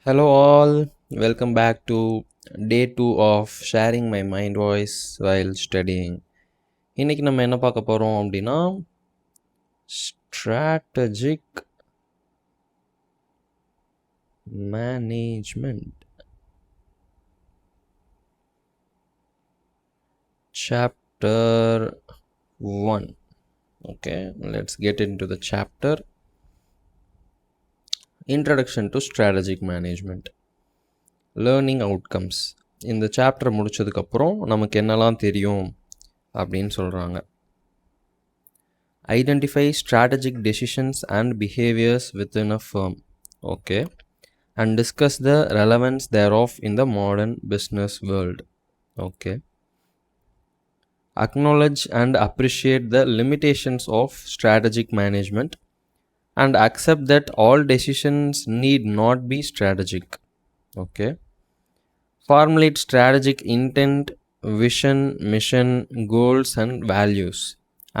Hello, all. Welcome back to day 2 of sharing my mind voice while studying. இன்னைக்கு நம்ம என்ன பார்க்க போகிறோம் அப்படின்னா strategic management chapter 1. Okay, let's get into the chapter. Introduction to Strategic Management. Learning outcomes. இந்த chapter முடித்ததுக்கப்புறம் நமக்கு என்னெல்லாம் தெரியும் அப்படின்னு சொல்கிறாங்க. Identify strategic decisions and behaviours within a firm. Okay, and discuss the relevance there in the modern business world. Okay, acknowledge and appreciate the limitations of strategic management and accept that all decisions need not be strategic. Okay, formulate strategic intent, vision, mission, goals and values.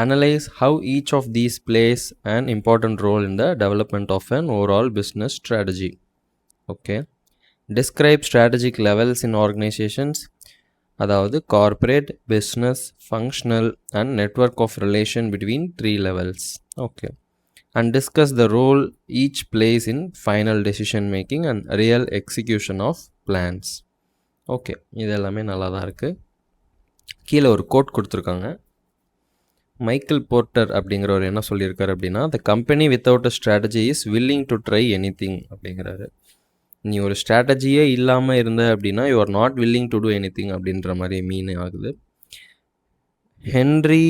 Analyze how each of these plays an important role in the development of an overall business strategy. Okay, describe strategic levels in organizations, அதாவது corporate, business, functional and network of relation between 3 levels. Okay, and discuss the role each plays in final decision making and real execution of plans. Okay, இது எல்லாமே நல்லா தான் இருக்குது. கீழே ஒரு code கொடுத்துருக்காங்க. Michael Porter அப்படிங்கிறவர் என்ன சொல்லியிருக்காரு அப்படின்னா, the company without a strategy is willing to try anything அப்படிங்கிறாரு. நீ ஒரு ஸ்ட்ராட்டஜியே இல்லாமல் இருந்த அப்படின்னா you are not willing to do anything அப்படின்ற மாதிரி மீன் ஆகுது. ஹென்ரி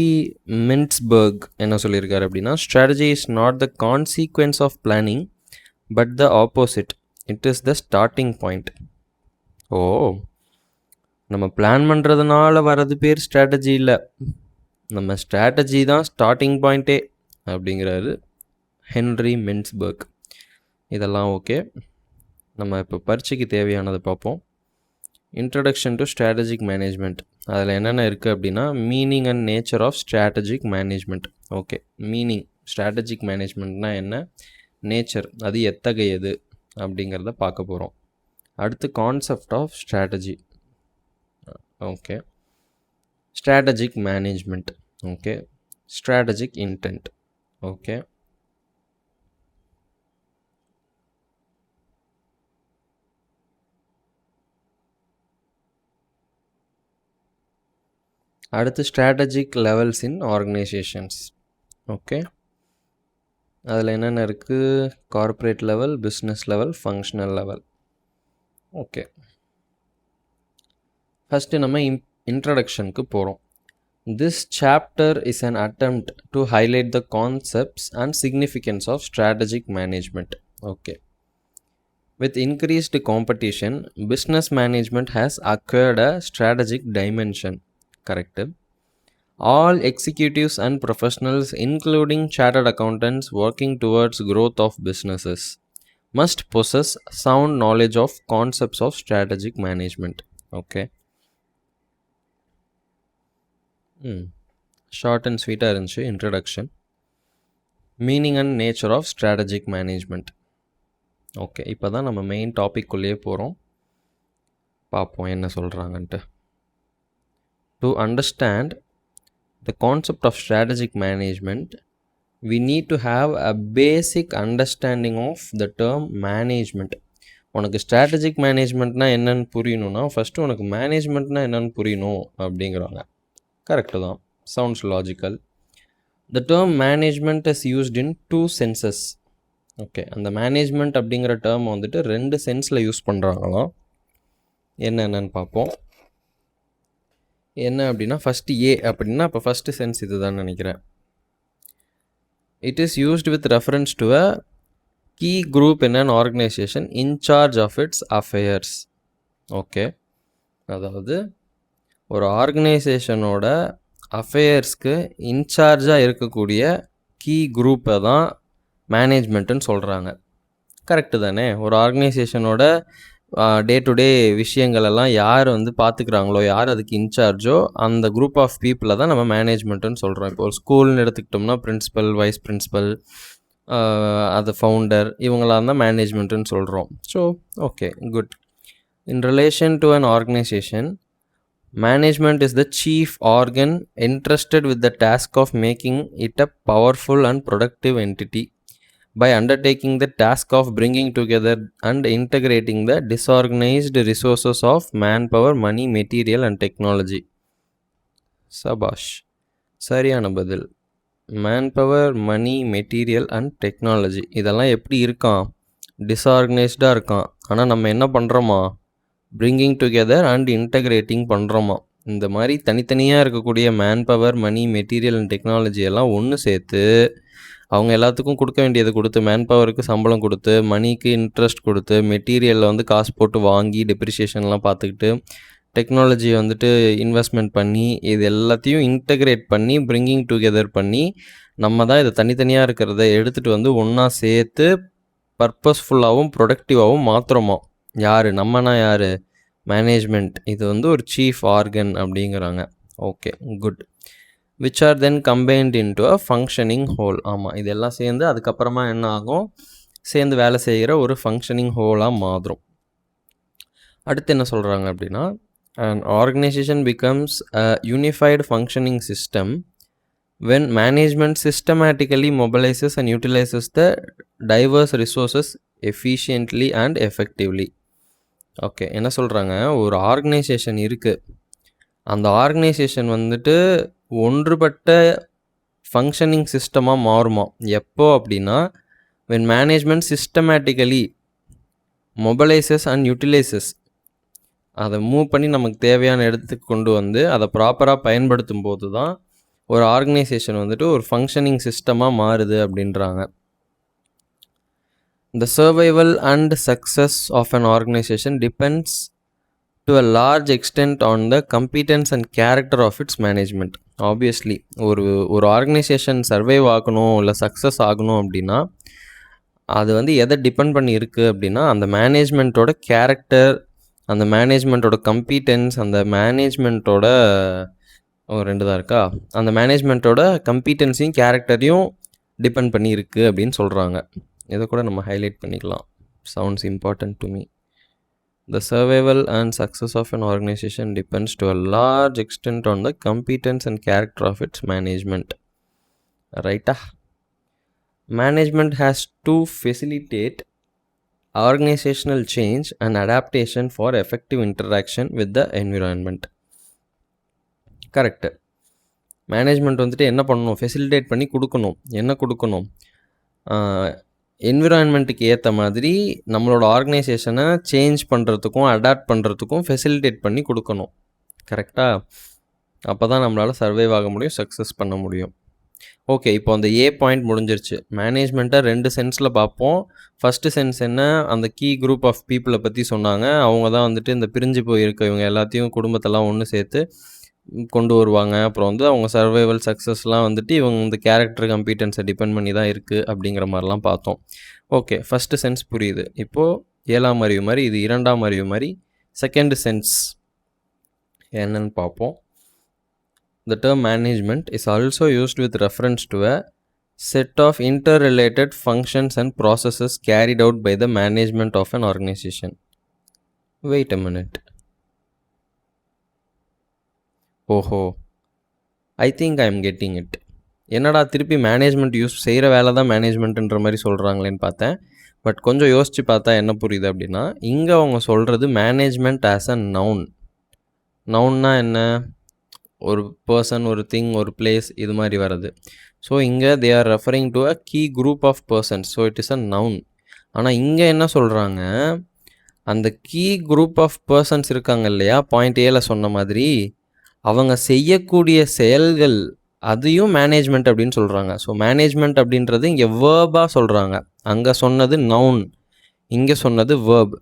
மின்ட்ஸ்பர்க் என்ன சொல்லியிருக்காரு அப்படின்னா, strategy is not the consequence of planning but the opposite, it is the starting point. ஓ, நம்ம பிளான் பண்ணுறதுனால வர்றது பேர் ஸ்ட்ராட்டஜி இல்லை, நம்ம ஸ்ட்ராட்டஜி தான் ஸ்டார்டிங் பாயிண்ட்டே அப்படிங்கிறாரு ஹென்ரி மின்ட்ஸ்பர்க். இதெல்லாம் ஓகே, நம்ம இப்போ பரீட்சைக்கு தேவையானதை பார்ப்போம். Introduction to strategic management. அதில் என்னென்ன இருக்குது அப்படின்னா, meaning and nature of strategic management. Okay, meaning, strategic மேனேஜ்மெண்ட்னா என்ன, நேச்சர், அது எத்தகையது அப்படிங்கிறத பார்க்க போகிறோம். அடுத்து concept of strategy. Okay, strategic management. Okay, strategic intent. Okay, அடுத்து strategic levels in organisations. Okay, அதில் என்னென்ன இருக்குது, corporate level, business level, functional level. Okay, first நம்ம இன்ட்ரடக்ஷனுக்கு போகிறோம். This chapter is an attempt to highlight the concepts and significance of strategic management. Okay. With increased competition, business management has acquired a strategic dimension. Correct. All executives and professionals, including chartered accountants working towards growth of businesses, must possess sound knowledge of concepts of strategic management. Okay. Short and ஸ்வீட்டாக இருந்துச்சு introduction. Meaning and nature of strategic management. Okay, இப்போ தான் நம்ம main டாபிக்குள்ளேயே போகிறோம். பார்ப்போம் என்ன சொல்கிறாங்கன்ட்டு. To understand the concept of strategic management we need to have a basic understanding of the term management. உனக்கு ஸ்ட்ராட்டஜிக் மேனேஜ்மெண்ட்னால் என்னென்னு புரியணும்னா ஃபஸ்ட்டு உனக்கு மேனேஜ்மெண்ட்னால் என்னென்னு புரியணும் அப்படிங்கிறாங்க. கரெக்டு தான், sounds logical. The term management is used in 2 senses. Okay, அந்த மேனேஜ்மெண்ட் அப்படிங்கிற டேர்ம் வந்துட்டு 2 சென்ஸில் யூஸ் பண்ணுறாங்களாம். என்னென்னு பார்ப்போம். என்ன அப்படின்னா, ஃபஸ்ட்டு ஏ அப்படின்னா அப்போ ஃபஸ்ட்டு சென்ஸ் இது தான் நினைக்கிறேன். It is used with reference to a key group in an organisation in charge of its affairs. Okay, அதாவது ஒரு ஆர்கனைசேஷனோட அஃபேர்ஸ்க்கு இன்சார்ஜாக இருக்கக்கூடிய கீ குரூப்பை தான் மேனேஜ்மெண்ட்டுன்னு சொல்கிறாங்க. கரெக்டு தானே? ஒரு ஆர்கனைசேஷனோட டே டு டே விஷயங்களெல்லாம் யார் பார்த்துக்கிறாங்களோ, யார் அதுக்கு இன்சார்ஜோ அந்த குரூப் ஆஃப் பீப்புளை தான் நம்ம மேனேஜ்மெண்ட்டுன்னு சொல்கிறோம். இப்போ ஒரு ஸ்கூல்னு எடுத்துக்கிட்டோம்னா பிரின்ஸிபல், வைஸ் பிரின்ஸிபல், அது ஃபவுண்டர் இவங்களாம் தான் மேனேஜ்மெண்ட்டுன்னு சொல்கிறோம். So okay good. In relation to an organisation, management is the chief organ entrusted with the task of making it a powerful and productive entity by undertaking the task of bringing together and integrating the disorganized resources of manpower, money, material and technology. சபாஷ், சரியான பதில். Manpower, money, material and technology இதெல்லாம் எப்படி இருக்கான்? டிஸ்ஆர்கனைஸ்டாக இருக்கான். ஆனால் நம்ம என்ன பண்ணுறோமா? பிரிங்கிங் டுகெதர் அண்ட் இன்டகிரேட்டிங் பண்ணுறோமா. இந்த மாதிரி தனித்தனியாக இருக்கக்கூடிய manpower, money, material and technology எல்லாம் ஒன்று சேர்த்து அவங்க எல்லாத்துக்கும் கொடுக்க வேண்டியது கொடுத்து, மேன்பவருக்கு சம்பளம் கொடுத்து, மணிக்கு இன்ட்ரெஸ்ட் கொடுத்து, மெட்டீரியலில் வந்து காசு போட்டு வாங்கி டெப்ரிசியேஷன்லாம் பார்த்துக்கிட்டு, டெக்னாலஜி வந்துட்டு இன்வெஸ்ட்மெண்ட் பண்ணி, இது எல்லாத்தையும் இன்டகிரேட் பண்ணி பிரிங்கிங் டுகெதர் பண்ணி நம்ம தான் இதை தனித்தனியாக இருக்கிறத எடுத்துகிட்டு வந்து ஒன்றா சேர்த்து பர்பஸ்ஃபுல்லாகவும் ப்ரொடக்டிவாகவும் மாற்றுறோமா. யார்? நம்மனா யார்? மேனேஜ்மெண்ட். இது வந்து ஒரு சீஃப் ஆர்கன் அப்படிங்கிறாங்க. Okay good. Which are then combined into a functioning whole. ஆமாம், இதெல்லாம் சேர்ந்து அதுக்கப்புறமா என்ன ஆகும்? சேர்ந்து வேலை செய்கிற ஒரு ஃபங்க்ஷனிங் ஹோலாக மாறும். அடுத்து என்ன சொல்கிறாங்க அப்படின்னா, an organization becomes a unified functioning system when management systematically mobilizes and utilizes the diverse resources efficiently and effectively. Okay, என்ன சொல்கிறாங்க? ஒரு ஆர்கனைசேஷன் இருக்குது. அந்த ஆர்கனைசேஷன் வந்துட்டு ஒன்றுபட்ட ஃபங்க்ஷனிங் சிஸ்டமாக மாறுமா. எப்போ அப்படின்னா, when management systematically mobilizes and utilizes, அதை மூவ் பண்ணி நமக்கு தேவையான இடத்துக்கு கொண்டு வந்து அதை ப்ராப்பராக பயன்படுத்தும் போது தான் ஒரு ஆர்கனைசேஷன் வந்துட்டு ஒரு ஃபங்க்ஷனிங் சிஸ்டமாக மாறுது அப்படின்றாங்க. The survival and success of an organization depends to a large extent on the competence and character of its management. Obviously, ஒரு ஆர்கனைசேஷன் சர்வைவ் ஆகணும் இல்லை சக்ஸஸ் ஆகணும் அப்படின்னா அது வந்து எதை டிபெண்ட் பண்ணி இருக்குது அப்படின்னா, அந்த மேனேஜ்மெண்ட்டோட கேரக்டர், அந்த மேனேஜ்மெண்ட்டோட கம்பீட்டன்ஸ், அந்த மேனேஜ்மெண்ட்டோட ரெண்டு தான் இருக்கா, அந்த மேனேஜ்மெண்ட்டோட கம்பீட்டன்ஸையும் கேரக்டரையும் டிபெண்ட் பண்ணி இருக்குது அப்படின்னு சொல்கிறாங்க. இதை கூட நம்ம ஹைலைட் பண்ணிக்கலாம். Sounds important to me. The survival and success of an organization depends to a large extent on the competence and character of its management. Right? Management has to facilitate organizational change and adaptation for effective interaction with the environment. Correct. Management வந்துட்டு என்ன பண்ணணும்? Facilitate பண்ணி கொடுக்கணும். என்ன கொடுக்கணும்? என்விரான்மெண்ட்டுக்கு ஏற்ற மாதிரி நம்மளோட ஆர்கனைசேஷனை சேஞ்ச் பண்ணுறதுக்கும் அடாப்ட் பண்ணுறதுக்கும் ஃபெசிலிட்டேட் பண்ணி கொடுக்கணும். கரெக்டாக? அப்போ தான் நம்மளால் சர்வைவ் ஆக முடியும், சக்ஸஸ் பண்ண முடியும். ஓகே, இப்போ அந்த ஏ பாயிண்ட் முடிஞ்சிருச்சு. மேனேஜ்மெண்ட்டை ரெண்டு சென்ஸில் பார்ப்போம். ஃபஸ்ட்டு சென்ஸ் என்ன? அந்த கீ குரூப் ஆஃப் பீப்புளை பற்றி சொன்னாங்க. அவங்க தான் வந்துட்டு இந்த பிரிஞ்சு போயிருக்க இவங்க எல்லாத்தையும் குடும்பத்தெல்லாம் ஒன்று சேர்த்து கொண்டு வருவாங்க. அப்புறம் வந்து அவங்க சர்வைவல் சக்ஸஸ்லாம் வந்துட்டு இவங்க இந்த கேரக்டர் கம்பீட்டன்ஸை டிபெண்ட் பண்ணி தான் இருக்குது அப்படிங்கிற மாதிரிலாம் பார்த்தோம். ஓகே, ஃபஸ்ட்டு சென்ஸ் புரியுது. இப்போது ஏழாம் அறிவு மாதிரி, இது இரண்டாம் அறிவு மாதிரி. செகண்ட் சென்ஸ் என்னன்னு பார்ப்போம். The term management is also used with reference to a set of interrelated functions and processes carried out by the management of an organization. Wait a minute. ஓஹோ, I think I am getting it. என்னடா திருப்பி management use செய்கிற வேலை தான் மேனேஜ்மெண்ட்டுன்ற மாதிரி சொல்கிறாங்களேன்னு பார்த்தேன். But கொஞ்சம் யோசித்து பார்த்தா என்ன புரியுது அப்படின்னா, இங்கே அவங்க சொல்கிறது மேனேஜ்மெண்ட் ஆஸ் அ நவுன். நவுன்னா என்ன? ஒரு பர்சன், ஒரு திங், ஒரு பிளேஸ், இது மாதிரி வர்றது. ஸோ இங்கே they are referring to a key group of persons. So it is a noun. ஆனால் இங்கே என்ன சொல்கிறாங்க, அந்த கீ குரூப் ஆஃப் பர்சன்ஸ் இருக்காங்க இல்லையா, பாயிண்ட் ஏல சொன்ன மாதிரி, அவங்க செய்யக்கூடிய செயல்கள் அதையும் மேனேஜ்மெண்ட் அப்படின்னு சொல்கிறாங்க. ஸோ மேனேஜ்மெண்ட் அப்படின்றது இங்கே வேர்பாக சொல்கிறாங்க. அங்கே சொன்னது நவுன், இங்கே சொன்னது வேர்ப்.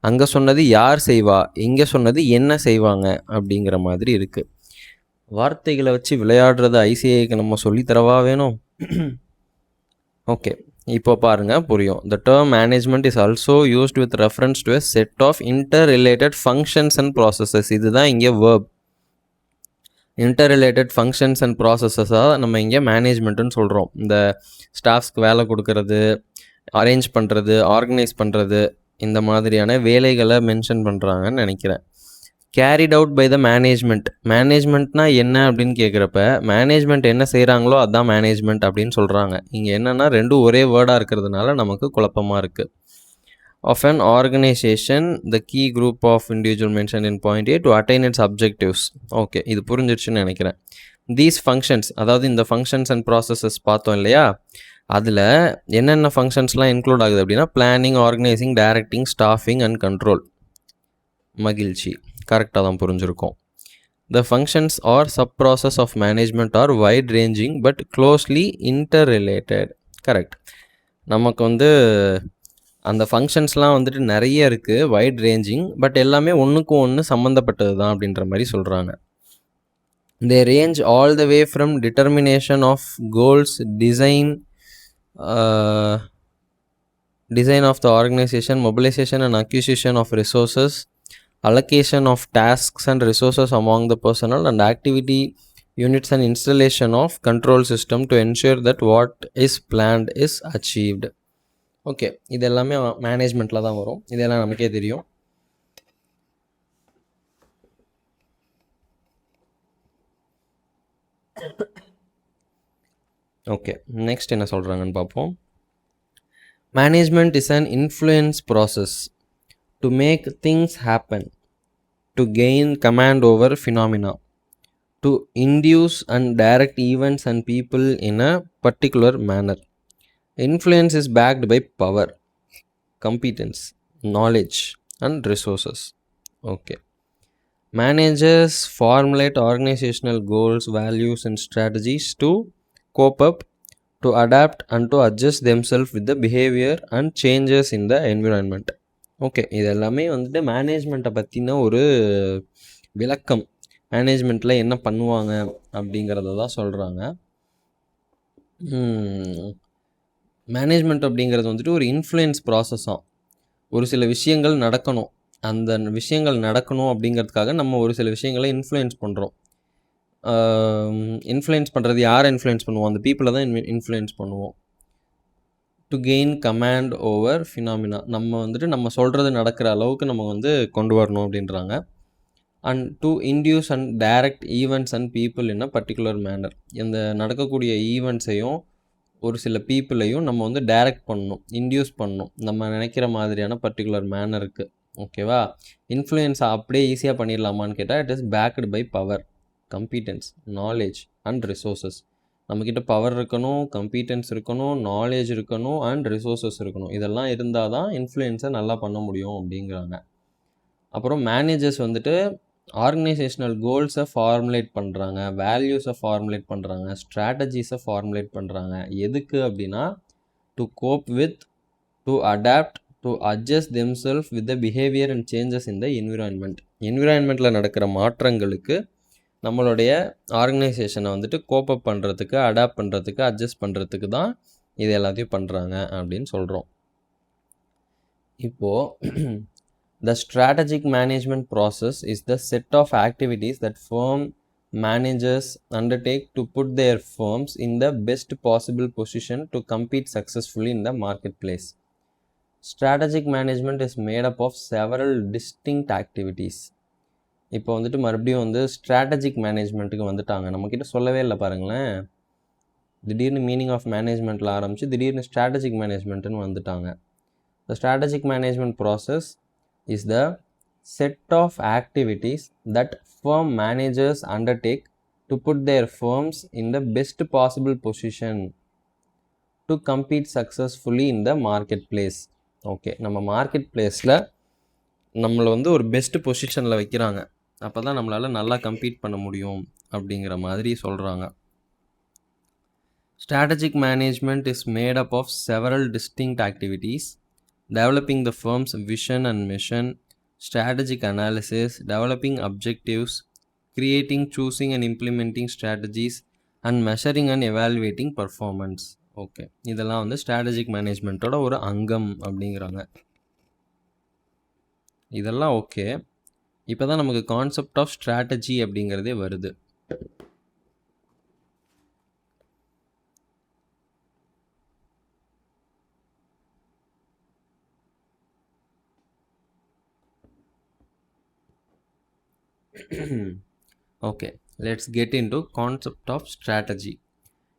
அங்கே சொன்னது யார் செய்வா, இங்கே சொன்னது என்ன செய்வாங்க அப்படிங்கிற மாதிரி இருக்குது. வார்த்தைகளை வச்சு விளையாடுறது ஐசிஐக்கு நம்ம சொல்லித்தரவா வேணும்? ஓகே, இப்போ பாருங்கள், புரியும். The term management is also used with reference to a set of interrelated functions and processes. இதுதான் இங்கே verb. இன்டர்ரிலேட்டட் ஃபங்க்ஷன்ஸ் அண்ட் ப்ராசஸஸாக நம்ம இங்கே மேனேஜ்மெண்ட்டுன்னு சொல்கிறோம். இந்த ஸ்டாஃப்ஸ்க்கு வேலை கொடுக்கறது, அரேஞ்ச் பண்ணுறது, ஆர்கனைஸ் பண்ணுறது, இந்த மாதிரியான வேலைகளை மென்ஷன் பண்ணுறாங்கன்னு நினைக்கிறேன். Carried out by the management. மேனேஜ்மெண்ட்னா என்ன அப்படின்னு கேட்குறப்ப, மேனேஜ்மெண்ட் என்ன செய்கிறாங்களோ அதுதான் மேனேஜ்மெண்ட் அப்படின்னு சொல்கிறாங்க. இங்கே என்னென்னா ரெண்டும் ஒரே வேர்டாக இருக்கிறதுனால நமக்கு குழப்பமாக இருக்குது. Of an organization, the key group of individual mentioned in point A to attain its objectives. Okay, இது புரிஞ்சிருச்சுன்னு நினைக்கிறேன். These functions, அதாவது இந்த functions and processes பார்த்தோம் இல்லையா, அதில் என்னென்ன ஃபங்க்ஷன்ஸ்லாம் இன்க்ளூட் ஆகுது அப்படின்னா planning, organising, directing, staffing and control. மகிழ்ச்சி, கரெக்டாக தான் புரிஞ்சுருக்கோம். The functions or sub-process of management are wide-ranging but closely interrelated. Correct. நமக்கு வந்து அந்த ஃபங்க்ஷன்ஸ்லாம் வந்துட்டு நிறைய இருக்குது, வைட் ரேஞ்சிங், பட் எல்லாமே ஒன்றுக்கு ஒன்று சம்மந்தப்பட்டது தான் அப்படின்ற மாதிரி சொல்கிறாங்க. They range all the way from determination of goals, design of the organisation, mobilisation and acquisition of resources, allocation of tasks and resources among the personnel, and activity units and installation of control system to ensure that what is planned is achieved. Okay, இது எல்லாமே மேனேஜ்மெண்ட்டில் தான் வரும், இதெல்லாம் நமக்கே தெரியும். Okay, next என்ன சொல்கிறாங்கன்னு பார்ப்போம். Management is an influence process to make things happen, to gain command over phenomena, to induce and direct events and people in a particular manner. Influence is backed by power, competence, knowledge and resources. Okay. Managers formulate organizational goals, values and strategies to cope up, to adapt and to adjust themselves with the behavior and changes in the environment. Okay, இது எல்லாமே வந்துட்டு மேனேஜ்மெண்ட்டை பற்றின ஒரு விளக்கம். மேனேஜ்மெண்ட்டில் என்ன பண்ணுவாங்க அப்படிங்கிறத தான் சொல்கிறாங்க. மேனேஜ்மெண்ட் அப்படிங்கிறது வந்துட்டு ஒரு இன்ஃப்ளூயன்ஸ் ப்ராசஸாக, ஒரு சில விஷயங்கள் நடக்கணும், அந்த விஷயங்கள் நடக்கணும் அப்படிங்கிறதுக்காக நம்ம ஒரு சில விஷயங்களை இன்ஃப்ளூயன்ஸ் பண்ணுறோம். இன்ஃப்ளூயன்ஸ் பண்ணுறது யாரை இன்ஃப்ளூயன்ஸ் பண்ணுவோம்? அந்த பீப்புளை தான் இன்ஃப்ளூயன்ஸ் பண்ணுவோம். To gain command over phenomena, நம்ம வந்துட்டு நம்ம சொல்கிறது நடக்கிற அளவுக்கு நம்ம வந்து கொண்டு வரணும் அப்படின்றாங்க. And to induce and direct events and people in a particular manner, இந்த நடக்கக்கூடிய ஈவெண்ட்ஸையும் ஒரு சில பீப்புளையும் நம்ம வந்து டைரக்ட் பண்ணணும், இன்டியூஸ் பண்ணணும் நம்ம நினைக்கிற மாதிரியான பர்டிகுலர் மேனருக்கு. ஓகேவா? இன்ஃப்ளூயன்ஸை அப்படியே ஈஸியாக பண்ணிடலாமான்னு கேட்டால், it is backed by power, competence, knowledge and resources. நம்மக்கிட்ட பவர் இருக்கணும், கம்பீட்டன்ஸ் இருக்கணும், நாலேஜ் இருக்கணும் அண்ட் ரிசோர்ஸஸ் இருக்கணும். இதெல்லாம் இருந்தால் தான் இன்ஃப்ளூயன்ஸை நல்லா பண்ண முடியும் அப்படிங்கிறாங்க. அப்புறம் மேனேஜர்ஸ் வந்துட்டு ஆர்கனைசேஷனல் கோல்ஸை ஃபார்முலேட் பண்ணுறாங்க, வேல்யூஸை ஃபார்முலேட் பண்ணுறாங்க, ஸ்ட்ராட்டஜிஸை ஃபார்முலேட் பண்ணுறாங்க. எதுக்கு அப்படின்னா, to cope with, to adapt, to adjust themselves with the behaviour and changes in the environment. என்விரான்மெண்ட்டில் நடக்கிற மாற்றங்களுக்கு நம்மளுடைய ஆர்கனைசேஷனை வந்துட்டு கோப்பப் பண்ணுறதுக்கு, அடாப்ட் பண்ணுறதுக்கு, அட்ஜஸ்ட் பண்ணுறதுக்கு தான் இது எல்லாத்தையும் பண்ணுறாங்க அப்படின்னு சொல்கிறோம். இப்போது the strategic management process is the set of activities that firm managers undertake to put their firms in the best possible position to compete successfully in the marketplace. Strategic management is made up of several distinct activities. இப்போ வந்துட்டு மறுபடியும் வந்து strategic மேனேஜ்மெண்ட்டுக்கு வந்துட்டாங்க. நம்மக்கிட்ட சொல்லவே இல்லை பாருங்களேன். திடீர்னு மீனிங் ஆஃப் மேனேஜ்மெண்ட்டில் ஆரம்பித்து திடீர்னு ஸ்ட்ராட்டஜிக் மேனேஜ்மெண்ட்டுன்னு வந்துட்டாங்க. The strategic management process is the set of activities that firm managers undertake to put their firms in the best possible position to compete successfully in the marketplace. Okay, நம்ம market பிளேஸில் நம்மளை வந்து ஒரு best பொசிஷனில் வைக்கிறாங்க, அப்போ தான் நம்மளால் நல்லா கம்பீட் பண்ண முடியும் அப்படிங்கிற மாதிரி சொல்கிறாங்க. Strategic management is made up of several distinct activities: developing the firm's vision and mission, strategic analysis, developing objectives, creating, choosing and implementing strategies, and measuring and evaluating performance. Okay, இதெல்லாம் வந்து strategic மேனேஜ்மெண்ட்டோட ஒரு அங்கம் அப்படிங்கிறாங்க. இதெல்லாம் okay. இப்போ தான் நமக்கு concept of strategy அப்படிங்கிறதே வருது. Okay, let's get into concept of strategy.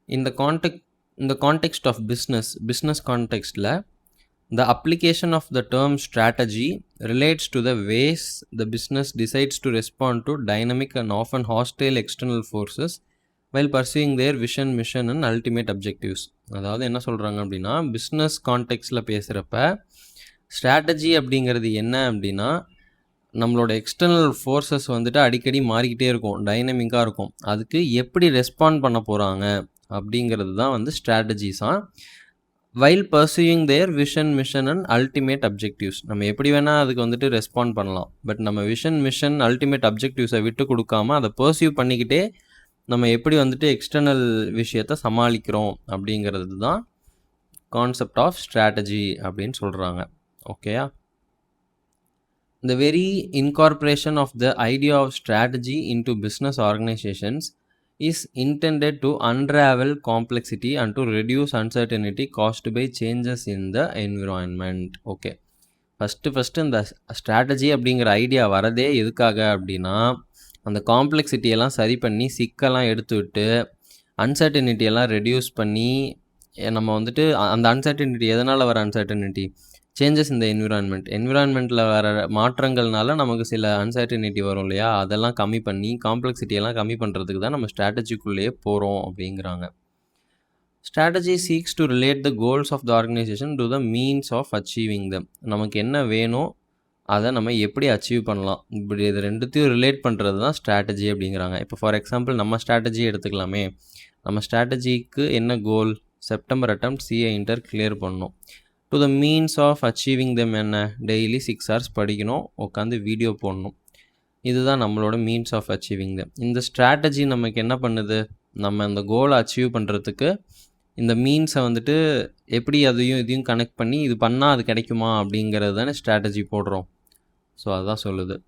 In the context of business context la, the application of the term strategy relates to the ways the business decides to respond to dynamic and often hostile external forces while pursuing their vision, mission and ultimate objectives. அதாவது என்ன சொல்கிறாங்க அப்படின்னா, business கான்டெக்ஸ்டில் பேசுகிறப்ப strategy அப்படிங்கிறது என்ன அப்படின்னா, நம்மளோட external forces வந்துட்டு அடிக்கடி மாறிக்கிட்டே இருக்கும், டைனமிக்காக இருக்கும். அதுக்கு எப்படி ரெஸ்பாண்ட் பண்ண போகிறாங்க அப்படிங்கிறது தான் வந்து ஸ்ட்ராட்டஜிஸாக. While pursuing their vision, mission and ultimate objectives. நம்ம எப்படி வேணால் அதுக்கு வந்துட்டு ரெஸ்பாண்ட் பண்ணலாம். பட் நம்ம விஷன், மிஷன், அல்டிமேட் அப்ஜெக்டிவ்ஸை விட்டு கொடுக்காம அதை பர்சியூ பண்ணிக்கிட்டே நம்ம எப்படி வந்துட்டு எக்ஸ்டர்னல் விஷயத்தை சமாளிக்கிறோம் அப்படிங்கிறது தான் கான்செப்ட் ஆஃப் ஸ்ட்ராட்டஜி அப்படின்னு சொல்கிறாங்க. ஓகேயா? The very incorporation of the idea of strategy into business organizations is intended to unravel complexity and to reduce uncertainty caused by changes in the environment. Okay, first இந்த strategy அப்படிங்கிற idea வரதே எதுக்காக அப்படின்னா, அந்த காம்ப்ளெக்சிட்டியெல்லாம் சரி பண்ணி சிக்கெல்லாம் எடுத்து விட்டு அன்சர்டனிட்டியெல்லாம் ரெடியூஸ் பண்ணி நம்ம வந்துட்டு அந்த அன்சர்டனிட்டி எதனால் வர அன்சர்டனிட்டி, சேஞ்சஸ் இந்த என்விரான்மெண்ட்டில் வர மாற்றங்கள்னால நமக்கு சில அன்சர்டனிட்டி வரும் இல்லையா, அதெல்லாம் கம்மி பண்ணி காம்ப்ளெக்சிட்டியெல்லாம் கம்மி பண்ணுறதுக்கு தான் நம்ம ஸ்ட்ராட்டஜிக்குள்ளேயே போகிறோம் அப்படிங்கிறாங்க. Strategy seeks to relate the goals of the organisation to the means of achieving them. நமக்கு என்ன வேணும், அதை நம்ம எப்படி அச்சீவ் பண்ணலாம், இப்படி இது ரெண்டுத்தையும் ரிலேட் பண்ணுறது தான் ஸ்ட்ராட்டஜி அப்படிங்கிறாங்க. இப்போ ஃபார் எக்ஸாம்பிள் நம்ம ஸ்ட்ராட்டஜி எடுத்துக்கலாமே. நம்ம ஸ்ட்ராட்டஜிக்கு என்ன goal, September attempt CA inter clear பண்ணணும். To the means of achieving them என்ன, டெய்லி 6 hours படிக்கணும், உட்காந்து வீடியோ போடணும். இதுதான் நம்மளோட மீன்ஸ் ஆஃப் அச்சீவிங் தெம். இந்த ஸ்ட்ராட்டஜி நமக்கு என்ன பண்ணுது, நம்ம அந்த கோலை அச்சீவ் பண்ணுறதுக்கு இந்த மீன்ஸை வந்துட்டு எப்படி அதையும் இதையும் கனெக்ட் பண்ணி இது பண்ணால் அது கிடைக்குமா அப்படிங்கிறது தானே ஸ்ட்ராட்டஜி போடுறோம். ஸோ அதுதான் சொல்லுது,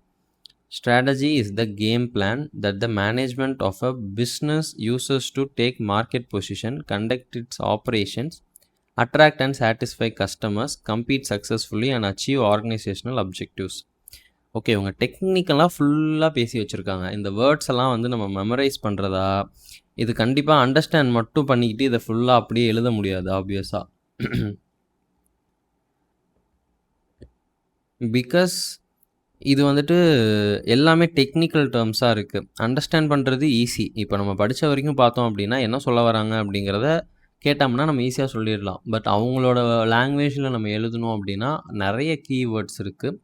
strategy is the game plan that the management of a business uses to take market position, conduct its operations, attract and satisfy customers, compete successfully and achieve organizational objectives. Okay, இவங்க டெக்னிக்கலாக ஃபுல்லாக பேசி வச்சுருக்காங்க. இந்த words எல்லாம் வந்து நம்ம memorise பண்ணுறதா, இது கண்டிப்பாக அண்டர்ஸ்டாண்ட் மட்டும் பண்ணிக்கிட்டு இதை ஃபுல்லாக அப்படியே எழுத முடியாது ஆப்வியஸாக. பிகாஸ் இது வந்துட்டு எல்லாமே டெக்னிக்கல் டேர்ம்ஸாக இருக்குது. அண்டர்ஸ்டாண்ட் பண்ணுறது ஈஸி. இப்போ நம்ம படித்த வரைக்கும் பார்த்தோம் அப்படின்னா என்ன சொல்ல வராங்க அப்படிங்கிறத கேட்டோம்னா நம்ம ஈஸியாக சொல்லிடலாம். பட் அவங்களோட லாங்குவேஜில் நம்ம எழுதணும் அப்படின்னா நிறைய கீவேர்ட்ஸ் இருக்குது.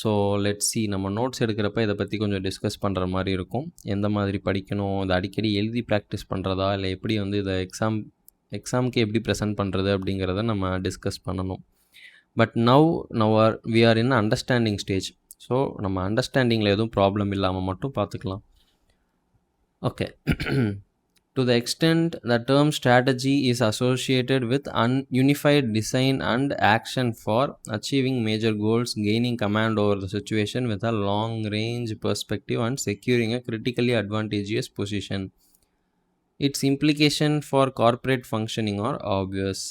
ஸோ லெட்ஸ் சி, நம்ம நோட்ஸ் எடுக்கிறப்ப இதை பற்றி கொஞ்சம் டிஸ்கஸ் பண்ணுற மாதிரி இருக்கும். எந்த மாதிரி படிக்கணும், இதை அடிக்கடி எழுதி ப்ராக்டிஸ் பண்ணுறதா, இல்லை எப்படி வந்து இதை எக்ஸாமுக்கு எப்படி ப்ரெசென்ட் பண்ணுறது அப்படிங்கிறத நம்ம டிஸ்கஸ் பண்ணணும். But now we are in understanding stage. So நம்ம அண்டர்ஸ்டாண்டிங்கில் எதுவும் ப்ராப்ளம் இல்லாமல் மட்டும் பார்த்துக்கலாம். Okay, to the extent the term strategy is associated with unified design and action for achieving major goals, gaining command over the situation with a long range perspective and securing a critically advantageous position. Its implication for corporate functioning are obvious.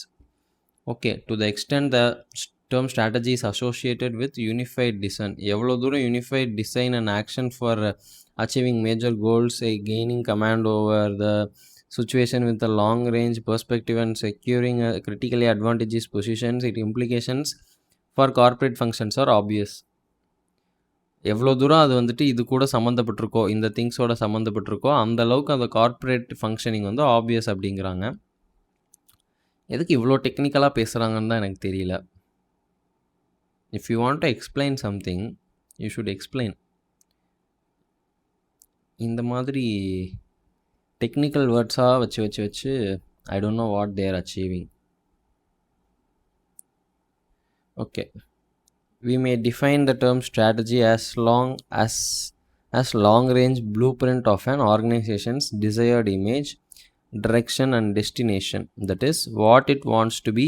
Okay, to the extent the term strategy is associated with unified design. எவ்வளோ தூரம் unified design and action for achieving major goals, gaining command over the situation with a long range perspective and securing a critically advantageous positions, its implications for corporate functions are obvious. எவ்வளோ தூரம் அது வந்துட்டு இது கூட சம்மந்தப்பட்டிருக்கோ, இந்த திங்ஸோட சம்மந்தப்பட்டிருக்கோ, அந்த அளவுக்கு அந்த கார்ப்பரேட் ஃபங்க்ஷனிங் வந்து ஆப்வியஸ் அப்படிங்கிறாங்க. எதுக்கு இவ்வளோ டெக்னிக்கலாக பேசுகிறாங்கன்னு தான் எனக்கு தெரியல. If you want to explain something, you should explain. இந்த மாதிரி டெக்னிக்கல் வேர்ட்ஸாக வச்சு I don't know what they are achieving. Okay, we may define the term strategy as long range blueprint of an organization's desired image, direction and destination. That is, what it wants to be,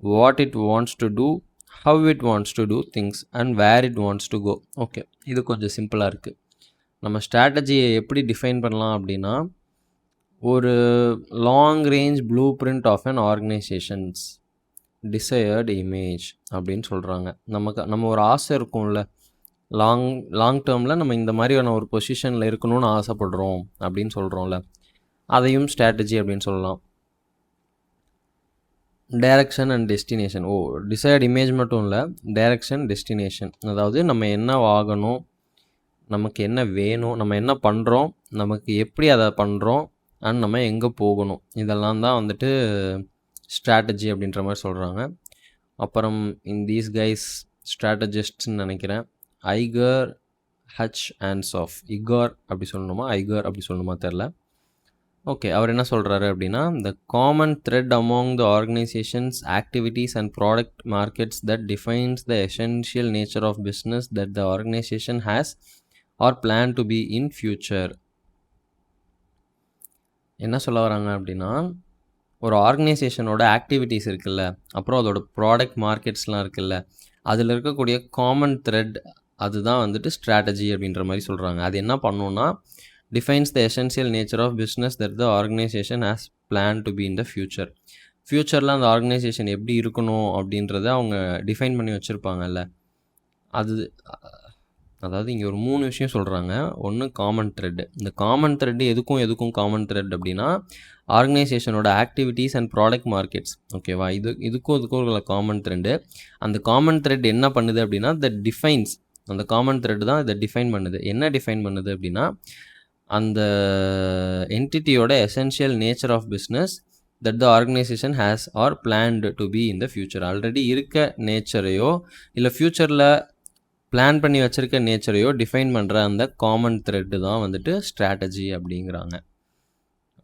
what it wants to do, how it wants to do things and where it wants to go. Okay, இது கொஞ்சம் சிம்பிளாக இருக்குது. நம்ம ஸ்ட்ராட்டஜியை எப்படி define பண்ணலாம் அப்படின்னா, ஒரு long range blue print of an organisation's desired image அப்படின்னு சொல்கிறாங்க. நம்ம ஒரு ஆசை இருக்கும்ல, லாங் டேர்மில் நம்ம இந்த மாதிரியான ஒரு பொசிஷனில் இருக்கணும்னு ஆசைப்படுறோம் அப்படின்னு சொல்கிறோம்ல, அதையும் ஸ்ட்ராட்டஜி அப்படின்னு சொல்லலாம். Direction and destination. Desired image மட்டும் இல்லை, டைரக்ஷன், டெஸ்டினேஷன். அதாவது நம்ம என்ன ஆகணும், நமக்கு என்ன வேணும், நம்ம என்ன பண்ணுறோம், நமக்கு எப்படி அதை பண்ணுறோம், அண்ட் நம்ம எங்கே போகணும், இதெல்லாம் தான் வந்துட்டு ஸ்ட்ராட்டஜி அப்படின்ற மாதிரி சொல்கிறாங்க. அப்புறம் தீஸ் கைஸ் ஸ்ட்ராட்டஜிஸ்ட்னு நினைக்கிறேன். ஐகர் ஹட்ச்ஆன்சாஃப். இகார் அப்படி சொல்லணுமா, ஐகர் அப்படி சொல்லணுமா தெரில. ஓகே, அவர் என்ன சொல்கிறாரு அப்படின்னா, the common thread among the organisation's activities and product markets that defines the essential nature of business that the organisation has or plan to be in future. என்ன சொல்ல வராங்க அப்படின்னா, ஒரு ஆர்கனைசேஷனோட ஆக்டிவிட்டீஸ் இருக்குல்ல, அப்புறம் அதோட ப்ராடக்ட் மார்க்கெட்ஸ்லாம் இருக்குல்ல, அதில் இருக்கக்கூடிய காமன் த்ரெட் அதுதான் வந்துட்டு ஸ்ட்ராட்டஜி அப்படின்ற மாதிரி சொல்கிறாங்க. அது என்ன பண்ணணுன்னா, defines the essential nature of business that the organization has planned to be in the future. ஃப்யூச்சரில் அந்த ஆர்கனைசேஷன் எப்படி இருக்கணும் அப்படின்றத அவங்க டிஃபைன் பண்ணி வச்சுருப்பாங்கல்ல. அதாவது இங்கே ஒரு 3 விஷயம் சொல்கிறாங்க. ஒன்று காமன் த்ரெட்டு. இந்த காமன் த்ரெட்டு எதுக்கும் காமன் த்ரெட் அப்படின்னா, ஆர்கனைசேஷனோட ஆக்டிவிட்டீஸ் அண்ட் ப்ராடக்ட் மார்க்கெட்ஸ். ஓகேவா, இதுக்கும் ஒரு காமன் த்ரெட்டு. அந்த காமன் த்ரெட் என்ன பண்ணுது அப்படின்னா, டிஃபைன்ஸ். அந்த காமன் த்ரெட் தான் இதை டிஃபைன் பண்ணுது. என்ன டிஃபைன் பண்ணுது அப்படின்னா, அந்த என்டிட்டியோட essential nature of business that the organisation has or planned to be in the future. Already இருக்க நேச்சரையோ இல்லை ஃப்யூச்சரில் பிளான் பண்ணி வச்சுருக்க நேச்சரையோ டிஃபைன் பண்ணுற அந்த காமன் த்ரெட்டு தான் வந்துட்டு ஸ்ட்ராட்டஜி அப்படிங்கிறாங்க.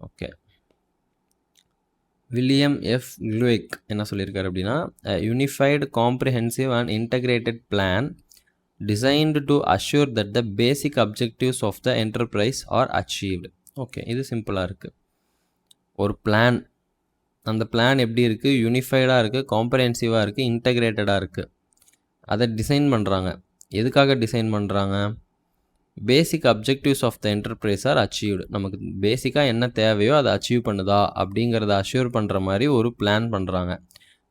ஓகே, வில்லியம் எஃப் க்ளூயிக் என்ன சொல்லியிருக்காரு அப்படின்னா, unified comprehensive and integrated plan designed to assure that the basic objectives of the enterprise are achieved. Okay, இது சிம்பிளாக இருக்குது. ஒரு பிளான், அந்த பிளான் எப்படி இருக்குது, யூனிஃபைடாக இருக்குது, காம்ப்ரிஹென்சிவாக இருக்குது, இன்டகிரேட்டடாக இருக்குது. அதை டிசைன் பண்ணுறாங்க. எதுக்காக டிசைன் பண்ணுறாங்க? Basic objectives of the enterprise are achieved. நமக்கு பேசிக்காக என்ன தேவையோ அதை அச்சீவ் பண்ணுதா அப்படிங்கிறத அஷ்யூர் பண்ணுற மாதிரி ஒரு பிளான் பண்ணுறாங்க.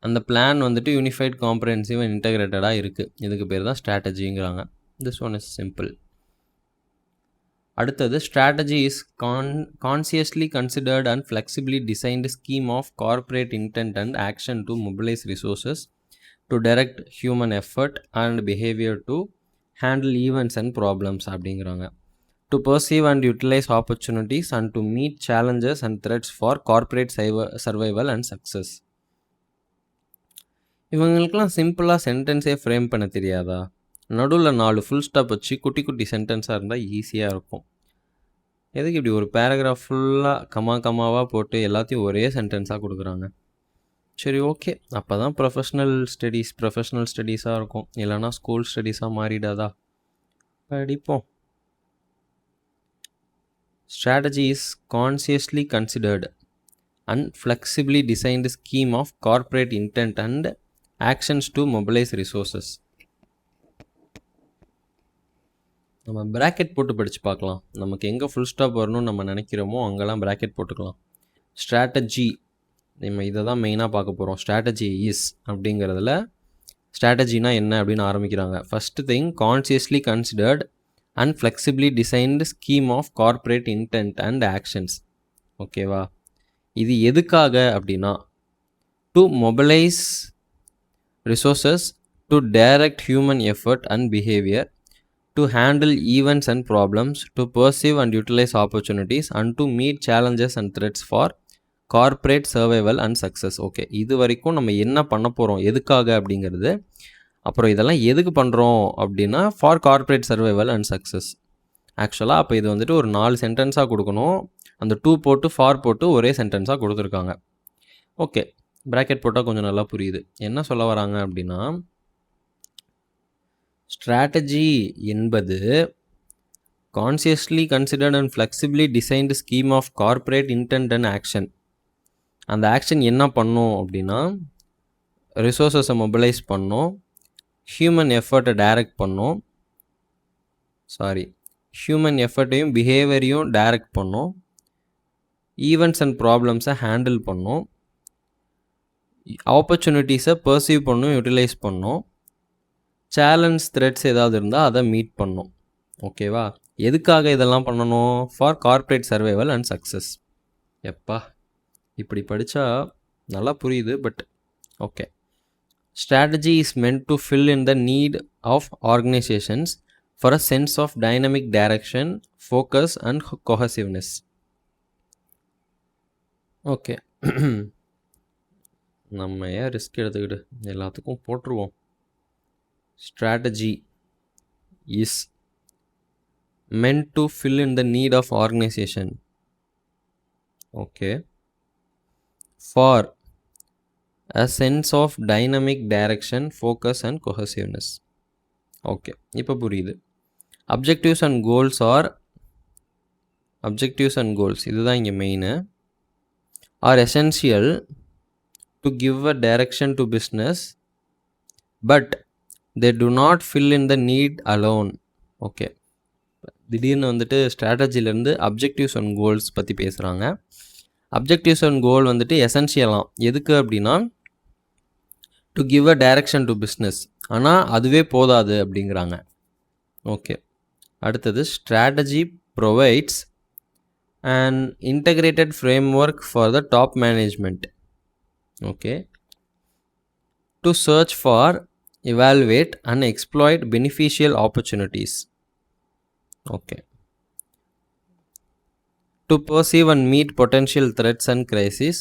அந்த பிளான் வந்துட்டு யூனிஃபைட், காம்ப்ரிஹென்சிவ் அண்ட் இன்டகிரேட்டடாக இருக்குது. இதுக்கு பேர் தான் ஸ்ட்ராட்டஜிங்கிறாங்க. This one is simple. அடுத்தது, strategy is consciously considered and flexibly designed scheme of corporate intent and action to mobilise resources to direct human effort and behaviour to handle events and problems அப்படிங்கிறாங்க. To perceive and utilise opportunities and to meet challenges and threats for corporate survival and success. இவங்களுக்கெல்லாம் சிம்பிளாக சென்டென்ஸே frame பண்ண தெரியாதா? நடுவில் 4 full stop வச்சு குட்டி குட்டி சென்டென்ஸாக இருந்தால் ஈஸியாக இருக்கும். எதுக்கு இப்படி ஒரு பேராகிராஃப் ஃபுல்லாக கமாவாக போட்டு எல்லாத்தையும் ஒரே சென்டென்ஸாக கொடுக்குறாங்க? சரி, ஓகே, அப்போ தான் ப்ரொஃபஷ்னல் ஸ்டடீஸாக இருக்கும். இல்லைனா ஸ்கூல் ஸ்டடீஸாக மாறிடாதா? படிப்போம். Strategy is consciously considered and flexibly designed scheme of corporate intent and actions to mobilise resources. நம்ம ப்ராக்கெட் போட்டு படித்து பார்க்கலாம். நமக்கு எங்கே ஃபுல் ஸ்டாப் வரணும்னு நம்ம நினைக்கிறோமோ அங்கெல்லாம் ப்ராக்கெட் போட்டுக்கலாம். ஸ்ட்ராட்டஜி, நம்ம இதை தான் மெயினாக பார்க்க போகிறோம். ஸ்ட்ராட்டஜி இஸ் அப்படிங்கிறதுல ஸ்ட்ராட்டஜினா என்ன அப்படின்னு ஆரம்பிக்கிறாங்க. First thing, consciously considered and flexibly designed scheme of corporate intent and actions. ஓகேவா, இது எதுக்காக அப்படின்னா, to mobilise resources to direct human effort and behavior to handle events and problems, to perceive and utilize opportunities and to meet challenges and threats for corporate survival and success. Okay, இது வரைக்கும் நம்ம என்ன பண்ண போகிறோம், எதுக்காக அப்படிங்கிறது. அப்புறம் இதெல்லாம் எதுக்கு பண்ணுறோம் அப்படின்னா, for corporate survival and success. ஆக்சுவலாக அப்போ இது வந்துட்டு ஒரு 4 சென்டென்ஸாக கொடுக்கணும். அந்த 2 போட்டு ஃபார் போட்டு ஒரே சென்டென்ஸாக கொடுத்துருக்காங்க. ஓகே, ப்ராக்கெட் போட்டால் கொஞ்சம் நல்லா புரியுது. என்ன சொல்ல வராங்க அப்படின்னா, ஸ்ட்ராட்டஜி என்பது consciously considered and flexibly designed scheme of corporate intent and action. அந்த ஆக்ஷன் என்ன பண்ணும் அப்படின்னா, ரிசோர்ஸஸை மொபிலைஸ் பண்ணும், ஹியூமன் எஃபர்ட்டை டைரக்ட் பண்ணும், ஹியூமன் எஃபர்ட்டையும் பிஹேவியரையும் டைரக்ட் பண்ணும், ஈவெண்ட்ஸ் அண்ட் ப்ராப்ளம்ஸை ஹேண்டில் பண்ணும், ஆப்பர்ச்சுனிட்டிஸை பர்சீவ் பண்ணும், யூட்டிலைஸ் பண்ணும், சேலஞ்ச் த்ரெட்ஸ் ஏதாவது இருந்தால் அதை மீட் பண்ணும். ஓகேவா? எதுக்காக இதெல்லாம் பண்ணணும்? For corporate survival and success. எப்பா இப்படி படித்தா நல்லா புரியுது, but okay. Strategy is meant to fill in the need of organizations for a sense of dynamic direction, focus and cohesiveness. Okay, நம்ம ஏன் ரிஸ்க் எடுத்துக்கிட்டு எல்லாத்துக்கும் போட்டுருவோம். Strategy is meant to fill in the need of organization. Okay. For a sense of dynamic direction, focus and cohesiveness. Okay, இப்போ புரியுது. Objectives and goals இதுதான் இங்கே main, are essential to give a direction to business, but they do not fill in the need alone. Okay, திடீர்னு வந்துட்டு ஸ்ட்ராட்டஜிலேருந்து objectives and goals பற்றி பேசுகிறாங்க. Objectives and goal வந்துட்டு எசென்ஷியலாம். எதுக்கு அப்படின்னா to give a direction to business, ஆனால் அதுவே போதாது அப்படிங்கிறாங்க. ஓகே, அடுத்தது strategy provides and integrated framework for the top management. Okay, to search for evaluate and exploit beneficial opportunities. Okay, to perceive and meet potential threats and crises,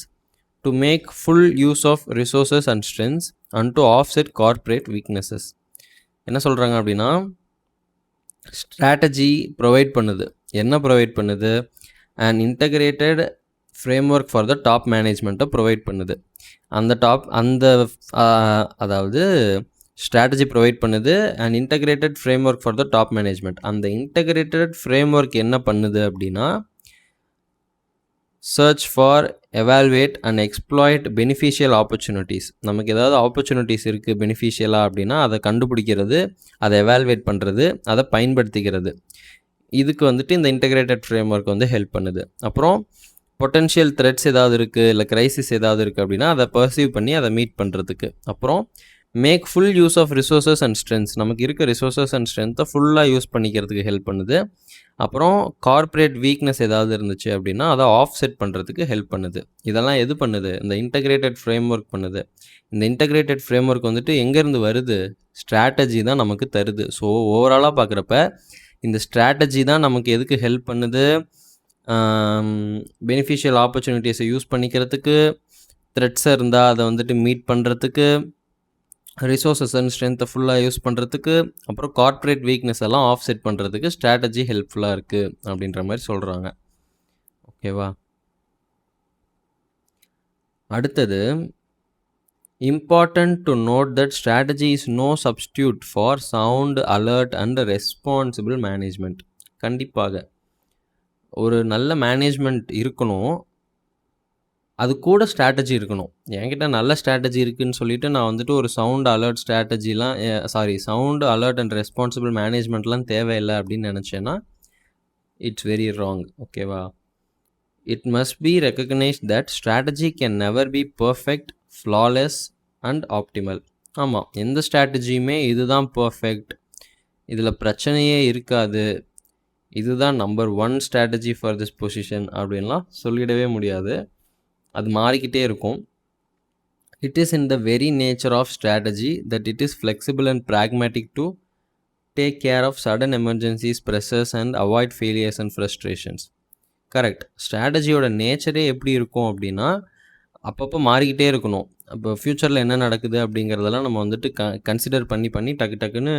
to make full use of resources and strengths, and to offset corporate weaknesses. என்ன சொல்கிறாங்க அப்படின்னா, strategy provide பண்ணுது. என்ன provide பண்ணுது? And integrated framework for the top மேனேஜ்மெண்ட்டை provide பண்ணுது. அதாவது strategy provide பண்ணுது and integrated framework for the top management. அந்த இன்டகிரேட்டட் ஃப்ரேம் ஒர்க் என்ன பண்ணுது அப்படின்னா, search for evaluate and exploit beneficial opportunities. நமக்கு ஏதாவது ஆப்பர்ச்சுனிட்டிஸ் இருக்குது பெனிஃபிஷியலாக அப்படின்னா அதை கண்டுபிடிக்கிறது, அதை எவால்வேட் பண்ணுறது, அதை பயன்படுத்திக்கிறது. இதுக்கு வந்துட்டு இந்த இன்டகிரேட்டட் ஃப்ரேம் ஒர்க் வந்து ஹெல்ப் பண்ணுது. அப்புறம் பொட்டென்ஷியல் த்ரெட்ஸ் ஏதாவது இருக்குது, இல்லை க்ரைசிஸ் ஏதாவது இருக்குது அப்படின்னா அதை பர்சீவ் பண்ணி அதை மீட் பண்ணுறதுக்கு. அப்புறம் make full use of resources and strengths, நமக்கு இருக்க ரிசோர்ஸஸ் அண்ட் ஸ்ட்ரென்த்தை ஃபுல்லாக யூஸ் பண்ணிக்கிறதுக்கு ஹெல்ப் பண்ணுது. அப்புறம் கார்ப்பரேட் வீக்னஸ் ஏதாவது இருந்துச்சு அப்படின்னா அதை ஆஃப் செட் பண்ணுறதுக்கு ஹெல்ப் பண்ணுது. இதெல்லாம் எது பண்ணுது? இந்த இன்டகிரேட்டட் ஃப்ரேம் ஒர்க் பண்ணுது. இந்த இன்டகிரேட்டட் ஃப்ரேம் ஒர்க் வந்துட்டு எங்கேருந்து வருது? ஸ்ட்ராட்டஜி தான் நமக்கு தருது. ஸோ ஓவராலாக பார்க்குறப்ப இந்த ஸ்ட்ராட்டஜி தான் நமக்கு எதுக்கு ஹெல்ப் பண்ணுது? பெனிஃபிஷியல் ஆப்பர்ச்சுனிட்டிஸை யூஸ் பண்ணிக்கிறதுக்கு, த்ரெட்ஸை இருந்தால் அதை வந்துட்டு மீட் பண்ணுறதுக்கு, ரிசோர்ஸஸ் அண்ட் ஸ்ட்ரென்த்தை ஃபுல்லாக யூஸ் பண்ணுறதுக்கு, அப்புறம் கார்ப்பரேட் வீக்னஸ் எல்லாம் ஆஃப் செட் பண்ணுறதுக்கு ஸ்ட்ராட்டஜி ஹெல்ப்ஃபுல்லாக இருக்குது அப்படின்ற மாதிரி சொல்கிறாங்க. ஓகேவா? அடுத்தது, important to note that strategy is no substitute for sound, alert and responsible management. கண்டிப்பாக ஒரு நல்ல மேனேஜ்மெண்ட் இருக்கணும், அது கூட ஸ்ட்ராட்டஜி இருக்கணும். என்கிட்ட நல்ல ஸ்ட்ராட்டஜி இருக்குதுன்னு சொல்லிட்டு நான் வந்துட்டு ஒரு சவுண்ட் அலர்ட் ஸ்ட்ராட்டஜிலாம் சவுண்ட் அலர்ட் அண்ட் ரெஸ்பான்சிபிள் மேனேஜ்மெண்ட்லாம் தேவையில்லை அப்படின்னு நினச்சேன்னா இட்ஸ் வெரி ராங். ஓகேவா? It must be recognised that strategy can never be perfect, flawless and optimal. ஆமாம், எந்த ஸ்ட்ராட்டஜியுமே இதுதான் பர்ஃபெக்ட், இதில் பிரச்சனையே இருக்காது, இதுதான் number 1 strategy for this position அப்படின்லாம் சொல்லிடவே முடியாது. அது மாறிக்கிட்டே இருக்கும். It is in the very nature of strategy that it is flexible and pragmatic to take care of sudden emergencies, pressures and avoid failures and frustrations. Correct. ஸ்ட்ராட்டஜியோட நேச்சரே எப்படி இருக்கும் அப்படின்னா அப்பப்போ மாறிக்கிட்டே இருக்கணும். அப்போ ஃப்யூச்சரில் என்ன நடக்குது அப்படிங்கிறதெல்லாம் நம்ம வந்துட்டு கன்சிடர் பண்ணி டக்குன்னு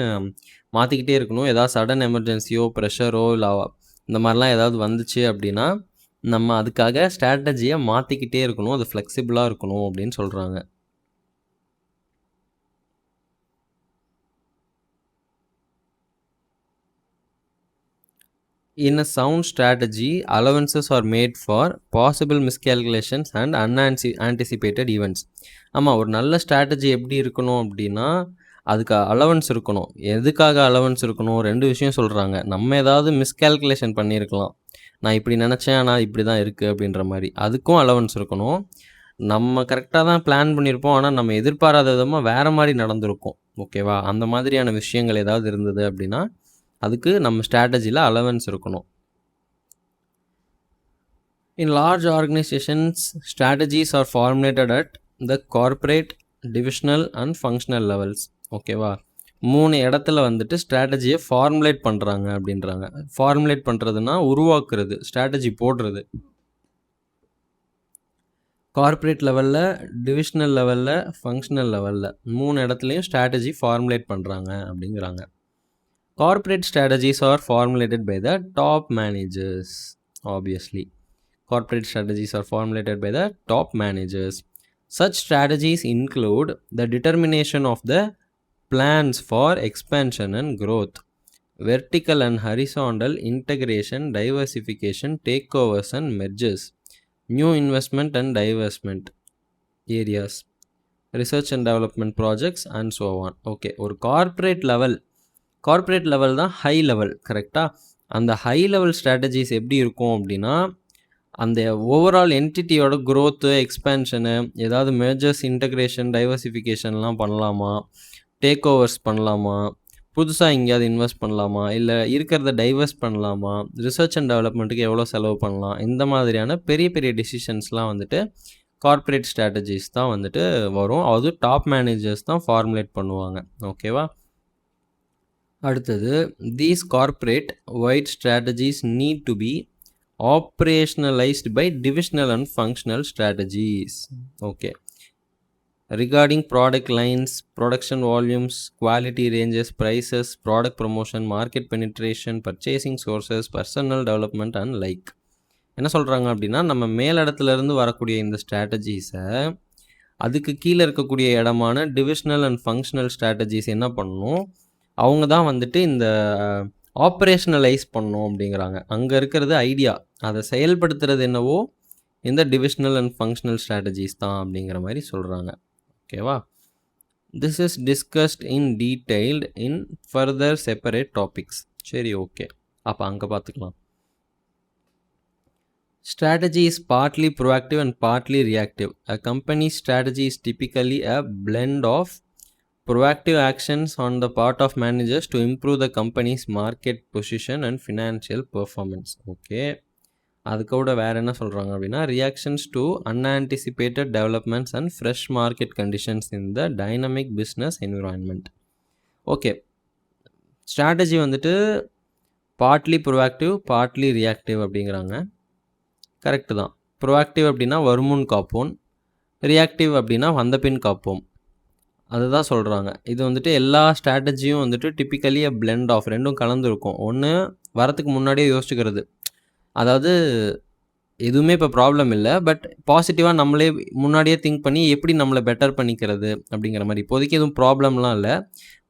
மாற்றிக்கிட்டே இருக்கணும். ஏதாவது சடன் எமர்ஜென்சியோ ப்ரெஷரோ இல்லை இந்த மாதிரிலாம் ஏதாவது வந்துச்சு அப்படின்னா நம்ம அதுக்காக ஸ்ட்ராட்டஜியை மாற்றிக்கிட்டே இருக்கணும், அது ஃப்ளெக்சிபிளாக இருக்கணும் அப்படின்னு சொல்கிறாங்க. In a sound strategy, allowances are made for possible miscalculations and unanticipated events. ஆமாம், ஒரு நல்ல ஸ்ட்ராட்டஜி எப்படி இருக்கணும் அப்படின்னா அதுக்கு அலவன்ஸ் இருக்கணும். எதுக்காக அலவன்ஸ் இருக்கணும்? 2 விஷயம் சொல்கிறாங்க. நம்ம ஏதாவது மிஸ்கால்குலேஷன் பண்ணியிருக்கலாம், நான் இப்படி நினச்சேன் ஆனால் இப்படி தான் இருக்குது அப்படின்ற மாதிரி, அதுக்கும் அலவன்ஸ் இருக்கணும். நம்ம கரெக்டாக தான் பிளான் பண்ணியிருப்போம், ஆனால் நம்ம எதிர்பாராத விதமாக வேறு மாதிரி நடந்திருக்கும். ஓகேவா? அந்த மாதிரியான விஷயங்கள் ஏதாவது இருந்தது அப்படின்னா அதுக்கு நம்ம ஸ்ட்ராட்டஜியில் அலவன்ஸ் இருக்கணும். In large organizations, strategies are formulated at the corporate, divisional and functional levels. ஓகேவா? 3 இடத்துல வந்துட்டு ஸ்ட்ராட்டஜியை ஃபார்முலேட் பண்ணுறாங்க அப்படின்றாங்க. ஃபார்முலேட் பண்ணுறதுனா உருவாக்குறது, ஸ்ட்ராட்டஜி போடுறது. கார்ப்பரேட் லெவலில், டிவிஷனல் லெவலில், ஃபங்க்ஷனல் லெவலில் 3 இடத்துலையும் ஸ்ட்ராட்டஜி ஃபார்முலேட் பண்ணுறாங்க அப்படிங்கிறாங்க. Corporate strategies are formulated by the top managers, obviously. Corporate strategies are formulated by the top managers. Such strategies include the determination of the plans for expansion and growth, vertical and horizontal integration, diversification, takeovers and mergers, new investment and divestment areas, research and development projects and so on. Okay, ஒரு corporate level தான் high level, கரெக்டாக? அந்த high level strategies எப்படி இருக்கும் அப்படின்னா, அந்த overall என்டிட்டியோட growth, எக்ஸ்பேன்ஷனு, ஏதாவது majors, integration, டைவர்சிஃபிகேஷன்லாம் பண்ணலாமா, டேக் ஓவர்ஸ் பண்ணலாமா, புதுசாக எங்கேயாவது இன்வெஸ்ட் பண்ணலாமா, இல்லை இருக்கிறத டைவர்ஸ் பண்ணலாமா, ரிசர்ச் அண்ட் டெவலப்மெண்ட்டுக்கு எவ்வளோ செலவு பண்ணலாம், இந்த மாதிரியான பெரிய பெரிய டெசிஷன்ஸ்லாம் வந்துட்டு கார்ப்பரேட் ஸ்ட்ராட்டஜிஸ் தான் வந்துட்டு வரும். அது டாப் மேனேஜர்ஸ் தான் ஃபார்முலேட் பண்ணுவாங்க. ஓகேவா? அடுத்தது, these corporate wide strategies need to be operationalized by divisional and functional strategies. Okay. Regarding product lines, production volumes, quality ranges, prices, product promotion, market penetration, purchasing sources, personal development and like. என்ன சொல்கிறாங்க அப்படின்னா, நம்ம மேலிடத்துலேருந்து வரக்கூடிய இந்த ஸ்ட்ராட்டஜிஸை அதுக்கு கீழே இருக்கக்கூடிய இடமான டிவிஷனல் அண்ட் ஃபங்க்ஷனல் ஸ்ட்ராட்டஜிஸ் என்ன பண்ணணும், அவங்க தான் வந்துட்டு இந்த ஆப்ரேஷனலைஸ் பண்ணணும் அப்படிங்கிறாங்க. அங்கே இருக்கிறது ஐடியா, அதை செயல்படுத்துறது என்னவோ இந்த டிவிஷனல் அண்ட் ஃபங்க்ஷனல் ஸ்ட்ராட்டஜிஸ் தான் அப்படிங்கிற மாதிரி சொல்கிறாங்க. ஓகேவா? This is discussed in detailed in further separate topics. சரி, ஓகே, அப்போ அங்கே பார்த்துக்கலாம். Strategy is partly proactive and partly reactive. A company's strategy is typically a blend of proactive actions on the part of managers to improve the company's market position and financial performance. Okay, அதுக்கூட வேறு என்ன சொல்கிறாங்க அப்படின்னா, reactions to unanticipated developments and fresh market conditions in the dynamic business environment. Okay, strategy வந்துட்டு partly proactive, partly reactive அப்படிங்கிறாங்க. Correct தான். Proactive அப்படின்னா வருமுன் காப்போம், ரியாக்டிவ் அப்படின்னா வந்த பின் காப்போம், அதுதான் சொல்கிறாங்க. இது வந்துட்டு எல்லா ஸ்ட்ராட்டஜியும் வந்துட்டு டிப்பிக்கலி அ பிளெண்ட் ஆஃப், ரெண்டும் கலந்துருக்கும். ஒன்று வரத்துக்கு முன்னாடியே யோசிச்சுக்கிறது, அதாவது எதுவுமே இப்போ ப்ராப்ளம் இல்லை, பட் பாசிட்டிவாக நம்மளே முன்னாடியே திங்க் பண்ணி எப்படி நம்மளை பெட்டர் பண்ணிக்கிறது அப்படிங்கிற மாதிரி. இப்போதைக்கு எதுவும் ப்ராப்ளம்லாம் இல்லை,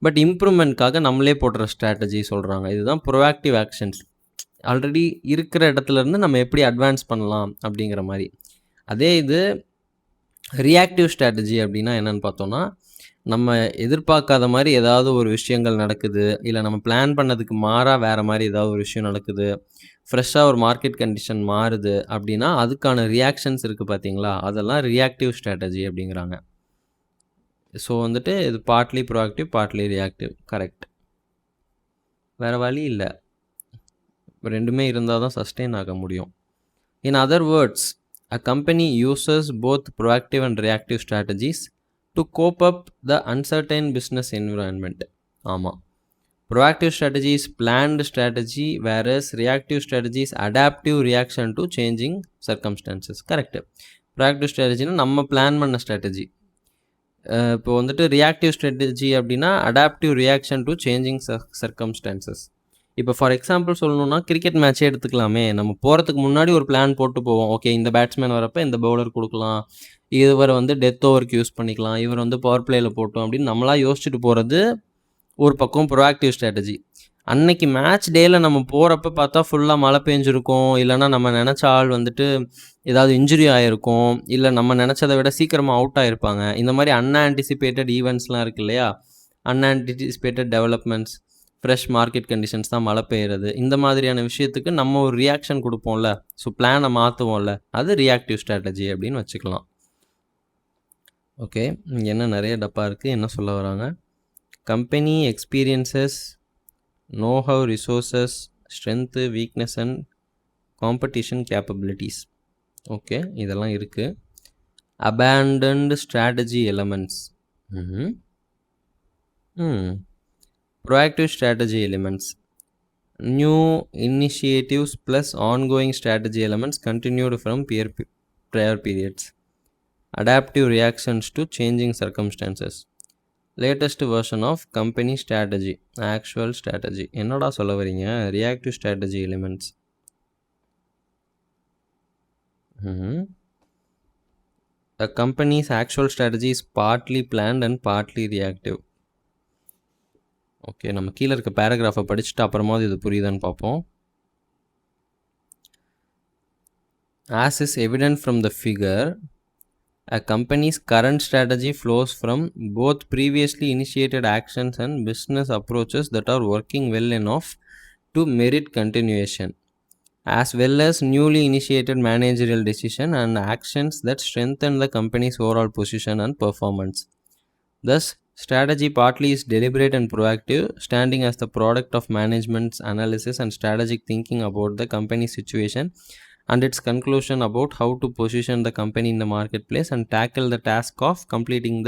பட் இம்ப்ரூவ்மெண்ட்காக நம்மளே போடுற ஸ்ட்ராட்டஜி சொல்கிறாங்க. இதுதான் ப்ரோஆக்டிவ் ஆக்ஷன்ஸ். ஆல்ரெடி இருக்கிற இடத்துலேருந்து நம்ம எப்படி அட்வான்ஸ் பண்ணலாம் அப்படிங்கிற மாதிரி. அதே இது ரியாக்டிவ் ஸ்ட்ராட்டஜி அப்படின்னா என்னென்னு பார்த்தோன்னா, நம்ம எதிர்பார்க்காத மாதிரி ஏதாவது ஒரு விஷயங்கள் நடக்குது, இல்லை நம்ம பிளான் பண்ணதுக்கு மாறாக வேறு மாதிரி ஏதாவது ஒரு விஷயம் நடக்குது, ஃப்ரெஷ்ஷாக ஒரு மார்க்கெட் கண்டிஷன் மாறுது அப்படின்னா அதுக்கான ரியாக்ஷன்ஸ் இருக்குது பார்த்தீங்களா, அதெல்லாம் ரியாக்டிவ் ஸ்ட்ராட்டஜி அப்படிங்கிறாங்க. ஸோ வந்துட்டு இது partly proactive, partly reactive. Correct, வேறு வழி இல்லை, ரெண்டுமே இருந்தால் தான் சஸ்டெயின் ஆக முடியும். In other words, a company uses both proactive and reactive strategies to cope up the uncertain business environment. ஆமாம், proactive strategy is planned strategy, whereas reactive strategy is adaptive reaction to changing circumstances. Correct. proactive strategy நம்ம plan பண்ண strategy. இப்போ வந்துட்டு reactive strategy அப்படின்னா adaptive reaction to changing circumstances. இப்போ for example சொல்லணுன்னா, cricket மேட்சே எடுத்துக்கலாமே. நம்ம போகிறதுக்கு முன்னாடி ஒரு பிளான் போட்டு போவோம். ஓகே, இந்த பேட்ஸ்மேன் வரப்போ இந்த பவுலர் கொடுக்கலாம், இவர் வந்து டெத் ஓவருக்கு யூஸ் பண்ணிக்கலாம், இவர் வந்து பவர் பிளேயில் போட்டோம் அப்படின்னு நம்மளாக யோசிச்சுட்டு போகிறது ஒரு பக்கம் ப்ரோஆக்டிவ் ஸ்ட்ராட்டஜி. அன்னைக்கு மேட்ச் டேயில் நம்ம போகிறப்ப பார்த்தா ஃபுல்லாக மழை பெஞ்சிருக்கும், இல்லைனா நம்ம நினச்ச ஆள் வந்துட்டு ஏதாவது இன்ஜுரி ஆகிருக்கும், இல்லை நம்ம நினச்சதை விட சீக்கிரமாக அவுட் ஆகிருப்பாங்க. இந்த மாதிரி அன்ஆன்டிசிபேட்டட் ஈவெண்ட்ஸ்லாம் இருக்குது இல்லையா, unanticipated developments, fresh market conditions தான் மழை பெய்யுறது, இந்த மாதிரியான விஷயத்துக்கு நம்ம ஒரு ரியாக்ஷன் கொடுப்போம்ல, ஸோ பிளானை மாற்றுவோம்ல, அது ரியாக்டிவ் ஸ்ட்ராட்டஜி அப்படின்னு வச்சுக்கலாம். ஓகே, என்ன நிறைய டப்பா இருக்குது, என்ன சொல்ல வராங்க? company experiences, know-how, resources, strength, weakness and competition capabilities. Okay, இதெல்லாம் இருக்குது. abandoned strategy elements. Proactive strategy elements. New initiatives plus ongoing strategy elements continued from prior periods. Adaptive reactions to changing circumstances. Latest version of company strategy. Actual strategy. என்னடா சொல்ல வரீங்க? Reactive strategy elements. A company's actual strategy is partly planned and partly reactive. Okay, நம்ம கீழே இருக்க பேராகிராஃபை படிச்சுட்டு அப்புறமாவது இது புரியுதான்னு பார்ப்போம். As is evident from the figure, a company's current strategy flows from both previously initiated actions and business approaches that are working well enough to merit continuation, as well as newly initiated managerial decisions and actions that strengthen the company's overall position and performance. Thus, strategy partly is deliberate and proactive, standing as the product of management's analysis and strategic thinking about the company's situation and its conclusion about how to position the company in the marketplace and tackle the task of competing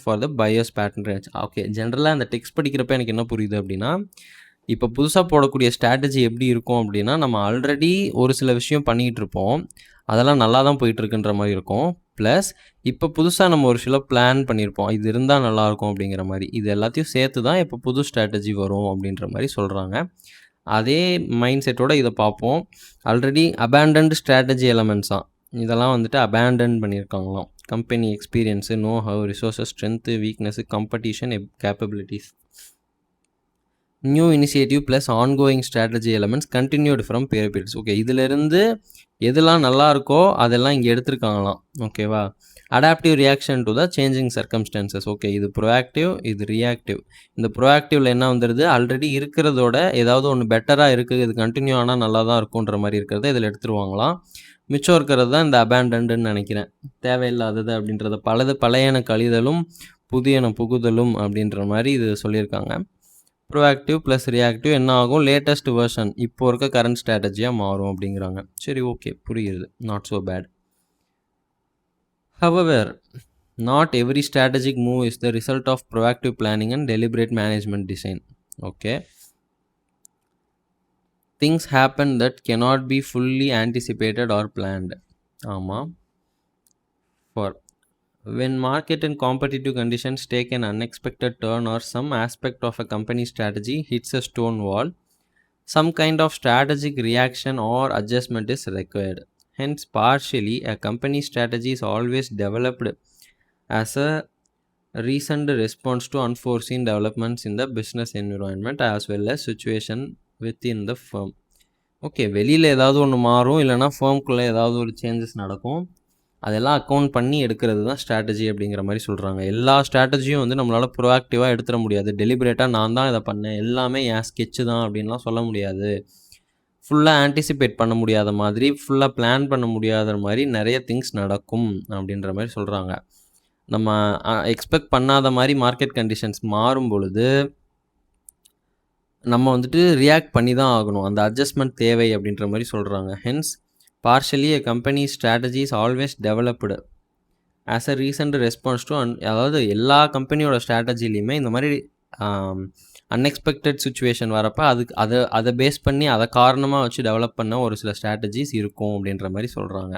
for the buyer's pattern range. Okay, ஜென்ரலாக அந்த text படிக்கிறப்ப எனக்கு என்ன புரியுது அப்படின்னா, இப்போ புதுசாக போடக்கூடிய ஸ்ட்ராட்டஜி எப்படி இருக்கும் அப்படின்னா, நம்ம ஆல்ரெடி ஒரு சில விஷயம் பண்ணிகிட்டு இருப்போம், அதெல்லாம் நல்லா தான் போயிட்டுருக்குன்ற மாதிரி இருக்கும். ப்ளஸ் இப்போ புதுசாக நம்ம ஒரு சில பிளான் பண்ணியிருப்போம், இது இருந்தால் நல்லாயிருக்கும் அப்படிங்கிற மாதிரி. இது எல்லாத்தையும் சேர்த்து தான் இப்போ புது ஸ்ட்ராட்டஜி வரும் அப்படின்ற மாதிரி சொல்கிறாங்க. அதே மைண்ட் செட்டோடு இதை பார்ப்போம். ஆல்ரெடி அபேண்டன்டு ஸ்ட்ராட்டஜி எலமெண்ட்ஸாக இதெல்லாம் வந்துட்டு அபேண்டன் பண்ணியிருக்காங்களாம். Company experience, know how, resources, strength, weakness, competition, capabilities. New initiative plus ongoing strategy elements continued from periods. Okay, இதிலிருந்து எதெல்லாம் நல்லா இருக்கோ அதெல்லாம் இங்கே எடுத்திருக்காங்களாம். ஓகேவா? Adaptive reaction to the changing circumstances. Okay, இது ப்ரோஆக்டிவ், இது ரியாக்டிவ். இந்த ப்ரோஆக்டிவில் என்ன வந்துடுது, ஆல்ரெடி இருக்கிறதோட ஏதாவது ஒன்று பெட்டராக இருக்குது, இது கண்டினியூ ஆனால் நல்லா தான் இருக்குன்ற மாதிரி இருக்கிறத இதில் எடுத்துருவாங்களாம். மிச்சம் இருக்கிறது தான் இந்த அபேண்டன்டுன்னு நினைக்கிறேன், தேவையில்லாதது அப்படின்றத. பழையன கழிதலும் புதியன புகுதலும் அப்படின்ற மாதிரி இது சொல்லியிருக்காங்க. ப்ரோஆக்டிவ் ப்ளஸ் ரியாக்டிவ் என்ன ஆகும், லேட்டஸ்ட் வெர்ஷன் இப்போ இருக்க கரண்ட் ஸ்ட்ராட்டஜியாக மாறும் அப்படிங்கிறாங்க. சரி, ஓகே, புரியுது, not so bad. However, not every strategic move is the result of proactive planning and deliberate management design. Okay, things happen that cannot be fully anticipated or planned. For when market and competitive conditions take an unexpected turn or some aspect of a company strategy hits a stone wall, some kind of strategic reaction or adjustment is required. Hence, partially, a company strategy is always developed as a reasoned response to unforeseen developments in the business environment as well as situation within the firm. Okay, வெளியில் ஏதாவது ஒன்று மாறும், இல்லைனா ஃபேர்ம்குள்ளே ஏதாவது ஒரு changes நடக்கும், அதெல்லாம் account பண்ணி எடுக்கிறது தான் ஸ்ட்ராட்டஜி அப்படிங்கிற மாதிரி சொல்கிறாங்க. எல்லா ஸ்ட்ராட்டஜியும் வந்து நம்மளால் ப்ரோஆக்டிவாக எடுத்துட முடியாது. டெலிபரேட்டாக நான் தான் இதை பண்ணேன், எல்லாமே என் ஸ்கெட்சு தான் அப்படின்லாம் சொல்ல முடியாது. ஃபுல்லாக ஆன்டிசிபேட் பண்ண முடியாத மாதிரி, ஃபுல்லாக பிளான் பண்ண முடியாத மாதிரி நிறைய திங்ஸ் நடக்கும் அப்படின்ற மாதிரி சொல்கிறாங்க. நம்ம எக்ஸ்பெக்ட் பண்ணாத மாதிரி மார்க்கெட் கண்டிஷன்ஸ் மாறும் பொழுது நம்ம வந்துட்டு ரியாக்ட் பண்ணி தான் ஆகணும், அந்த அட்ஜஸ்ட்மெண்ட் தேவை அப்படின்ற மாதிரி சொல்கிறாங்க. Hence, partially a company strategy is always developed as a recent response to அதாவது எல்லா கம்பெனியோட ஸ்ட்ராட்டஜிலையுமே இந்த மாதிரி அன்எக்ஸ்பெக்டட் சுச்சுவேஷன் வரப்போ அதை பேஸ் பண்ணி அதை காரணமாக வச்சு டெவலப் பண்ண ஒரு சில ஸ்ட்ராட்டஜிஸ் இருக்கும் அப்படின்ற மாதிரி சொல்கிறாங்க.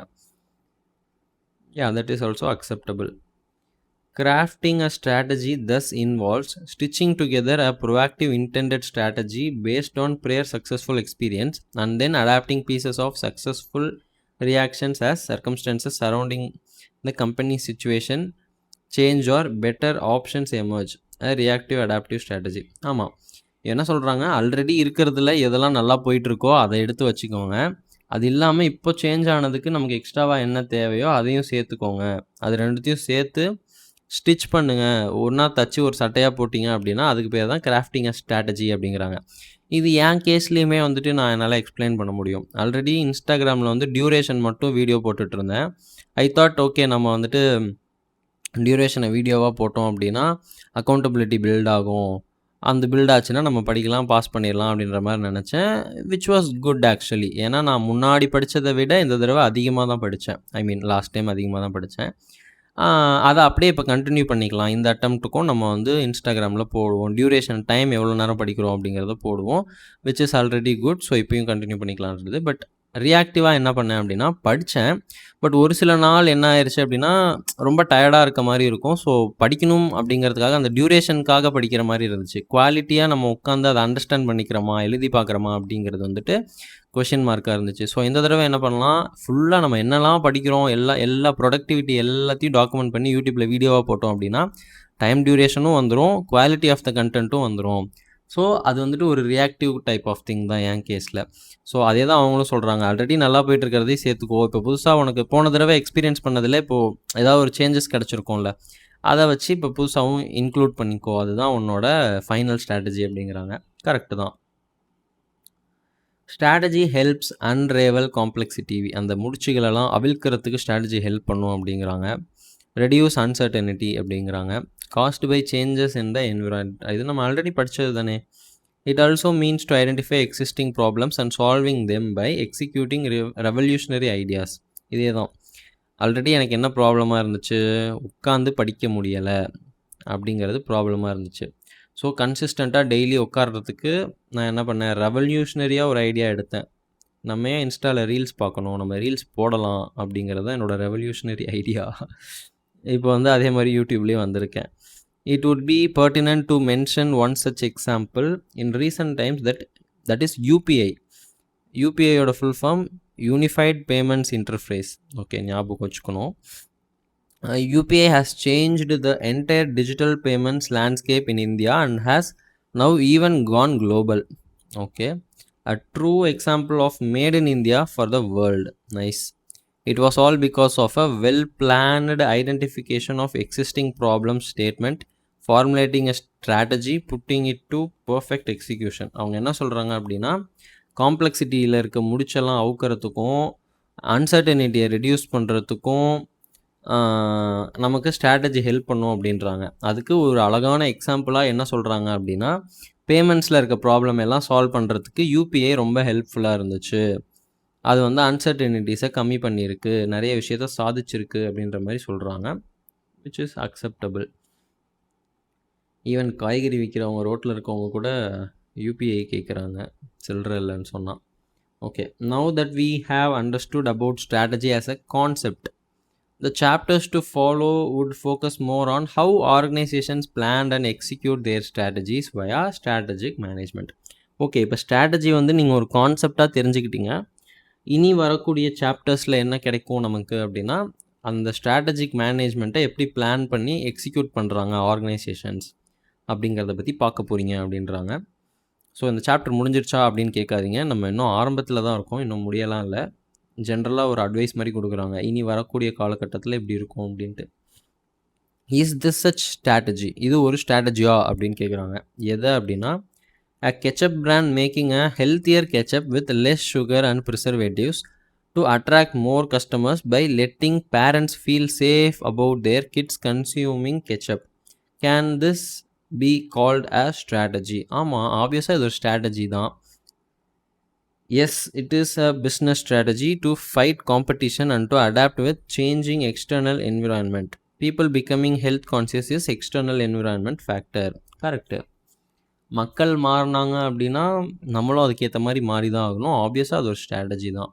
that is also acceptable. Crafting a strategy thus involves stitching together a proactive intended strategy based on prior successful experience and then adapting pieces of successful reactions as circumstances surrounding the company situation change or better options emerge. A reactive adaptive strategy. ஆமாம், என்ன சொல்கிறாங்க, already இருக்கிறதுல எதெல்லாம் நல்லா போயிட்டுருக்கோ அதை எடுத்து வச்சுக்கோங்க, அது இல்லாமல் இப்போ சேஞ்ச் ஆனதுக்கு நமக்கு எக்ஸ்ட்ராவாக என்ன தேவையோ அதையும் சேர்த்துக்கோங்க, அது ரெண்டுத்தையும் சேர்த்து ஸ்டிச் பண்ணுங்கள், ஒன்றா தச்சு ஒரு சட்டையாக போட்டிங்க அப்படின்னா அதுக்கு பேர் தான் கிராஃப்டிங் அ ஸ்ட்ராட்டஜி அப்படிங்கிறாங்க. இது என் கேஸ்லேயுமே வந்துட்டு நான் என்னால் எக்ஸ்பிளைன் பண்ண முடியும். ஆல்ரெடி இன்ஸ்டாகிராமில் வந்து டியூரேஷன் மட்டும் வீடியோ போட்டுட்ருந்தேன். ஐ தாட் ஓகே, நம்ம வந்துட்டு டியூரேஷனை வீடியோவாக போட்டோம் அப்படின்னா அக்கௌண்டபிலிட்டி பில்ட் ஆகும். அந்த பில்ட் ஆச்சுன்னா நம்ம படிக்கலாம், பாஸ் பண்ணிடலாம் அப்படின்ற மாதிரி நினச்சேன். Which was good actually. ஏன்னா நான் முன்னாடி படித்ததை விட இந்த தடவை அதிகமாக தான் படித்தேன். ஐ மீன் லாஸ்ட் டைம் அதிகமாக தான் படித்தேன். அதை அப்படியே இப்போ கண்டினியூ பண்ணிக்கலாம். இந்த அட்டம்ப்ட்டுக்கும் நம்ம வந்து இன்ஸ்டாகிராமில் போடுவோம். டியூரேஷன் டைம் எவ்வளோ நேரம் படிக்கிறோம் அப்படிங்கிறத போடுவோம். Which is already good. So இப்போயும் கண்டினியூ பண்ணிக்கலான்றது. பட் ரியாக்டிவாக என்ன பண்ணேன் அப்படின்னா படித்தேன். பட் ஒரு சில நாள் என்ன ஆயிடுச்சு அப்படின்னா ரொம்ப டயர்டாக இருக்க மாதிரி இருக்கும். ஸோ படிக்கணும் அப்படிங்கிறதுக்காக அந்த டியூரேஷனுக்காக படிக்கிற மாதிரி இருந்துச்சு. குவாலிட்டியாக நம்ம உட்காந்து அதை அண்டர்ஸ்டாண்ட் பண்ணிக்கிறோமா, எழுதி பார்க்குறோமா அப்படிங்கிறது வந்துட்டு கொஷின் மார்க்காக இருந்துச்சு. ஸோ இந்த தடவை என்ன பண்ணலாம், ஃபுல்லாக நம்ம என்னெல்லாம் படிக்கிறோம் எல்லா ப்ரொடக்டிவிட்டி எல்லாத்தையும் டாக்குமெண்ட் பண்ணி யூடியூப்பில் வீடியோவாக போட்டோம் அப்படின்னா டைம் டியூரேஷனும் வந்துடும், குவாலிட்டி ஆஃப் த கண்டென்ட்டும் வந்துடும். ஸோ அது வந்துட்டு ஒரு ரியாக்டிவ் டைப் ஆஃப் திங் தான் என் கேஸில். ஸோ அதே தான் அவங்களும் சொல்கிறாங்க. ஆல்ரெடி நல்லா போயிட்டு இருக்கிறதையும் சேர்த்துக்கோ. இப்போ புதுசாக உனக்கு போன தடவை எக்ஸ்பீரியன்ஸ் பண்ணதில் இப்போது ஏதாவது ஒரு சேஞ்சஸ் கிடச்சிருக்கோம்ல, அதை வச்சு இப்போ புதுசாகவும் இன்க்ளூட் பண்ணிக்கோ. அதுதான் உன்னோட ஃபைனல் ஸ்ட்ராட்டஜி அப்படிங்கிறாங்க. கரெக்டு தான். Strategy helps unravel complexity. அந்த முடிச்சுகளெல்லாம் அவிழ்க்கிறதுக்கு ஸ்ட்ராட்டஜி ஹெல்ப் பண்ணும் அப்படிங்கிறாங்க. ரெடியூஸ் அன்சர்டனிட்டி அப்படிங்கிறாங்க. Caused by changes in the environment. இது நம்ம ஆல்ரெடி படித்தது தானே. It also means to identify existing problems and solving them by executing revolutionary ideas. இதே தான். ஆல்ரெடி எனக்கு என்ன ப்ராப்ளமாக இருந்துச்சு, உட்காந்து படிக்க முடியலை அப்படிங்கிறது ப்ராப்ளமாக இருந்துச்சு. ஸோ கன்சிஸ்டண்ட்டாக டெய்லி உட்கார்றதுக்கு நான் என்ன பண்ணேன், ரெவல்யூஷனரியாக ஒரு ஐடியா எடுத்தேன். நம்ம ஏன் இன்ஸ்டாவில் ரீல்ஸ் பார்க்கணும், நம்ம ரீல்ஸ் போடலாம் அப்படிங்கிறது தான் என்னோடய ரெவல்யூஷனரி ஐடியா. இப்போ வந்து அதே மாதிரி யூடியூப்லேயும் வந்திருக்கேன். It would be pertinent to mention one such example in recent times that is UPI. யூபிஐயோட full form unified payments interface. Okay, ஞாபகம் வச்சுக்கணும். UPI has changed the entire digital payments landscape in India and has now even gone global. Okay, a true example of made in India for the world. Nice. It was all because of a well-planned identification of existing problem statement, formulating a strategy, putting it to perfect execution. அவங்க என்ன சொல்கிறாங்க அப்படின்னா, காம்ப்ளெக்சிட்டியில் இருக்க முடிச்செல்லாம் அவுக்கிறதுக்கும் அன்சர்டனிட்டியை reduce பண்ணுறதுக்கும் நமக்கு strategy help பண்ணும் அப்படின்றாங்க. அதுக்கு ஒரு அழகான எக்ஸாம்பிளாக என்ன சொல்கிறாங்க அப்படின்னா, பேமெண்ட்ஸில் இருக்க ப்ராப்ளம் எல்லாம் சால்வ் பண்ணுறதுக்கு யூபிஐ ரொம்ப ஹெல்ப்ஃபுல்லாக இருந்துச்சு. அது வந்து அன்சர்டனிட்டிஸை கம்மி பண்ணியிருக்கு, நிறைய விஷயத்த சாதிச்சிருக்கு அப்படின்ற மாதிரி சொல்கிறாங்க. Which is acceptable. ஈவன் காய்கறி விற்கிறவங்க, ரோட்டில் இருக்கவங்க கூட யூபிஐ கேட்குறாங்க சில்லறை இல்லைன்னு சொன்னால். Okay, now that we have understood about strategy as a concept, the chapters to follow would focus more on how organizations plan and execute their strategies via strategic management. Okay, இப்போ strategy வந்து நீங்கள் ஒரு கான்செப்டாக தெரிஞ்சுக்கிட்டீங்க. இனி வரக்கூடிய சாப்டர்ஸில் என்ன கிடைக்கும் நமக்கு அப்படின்னா, அந்த ஸ்ட்ராட்டஜிக் மேனேஜ்மெண்ட்டை எப்படி பிளான் பண்ணி எக்ஸிக்யூட் பண்ணுறாங்க ஆர்கனைசேஷன்ஸ் அப்படிங்கிறத பற்றி பார்க்க போகிறீங்க அப்படின்றாங்க. ஸோ இந்த சாப்டர் முடிஞ்சிருச்சா அப்படின்னு கேட்காதீங்க, நம்ம இன்னும் ஆரம்பத்தில் தான் இருக்கோம், இன்னும் முடியலாம் இல்லை. ஜென்ரலாக ஒரு அட்வைஸ் மாதிரி கொடுக்குறாங்க, இனி வரக்கூடிய காலகட்டத்தில் இப்படி இருக்கும் அப்படின்ட்டு. இஸ் திஸ் சச் ஸ்ட்ராட்டஜி, இது ஒரு ஸ்ட்ராட்டஜியா அப்படின்னு கேட்குறாங்க. எதை அப்படின்னா, a ketchup brand making a healthier ketchup with less sugar and preservatives to attract more customers by letting parents feel safe about their kids consuming ketchup. Can this be called a strategy? ஆமாம், ஆப்வியஸாக இது ஒரு strategy தான். Yes, it is a business strategy to fight competition and to adapt with changing external environment. People becoming health conscious is external environment factor. Correct. மக்கள் மாறினாங்க அப்படின்னா நம்மளும் அதுக்கேற்ற மாதிரி மாறி தான் ஆகணும். ஆப்வியஸாக அது ஒரு ஸ்ட்ராட்டஜி தான்.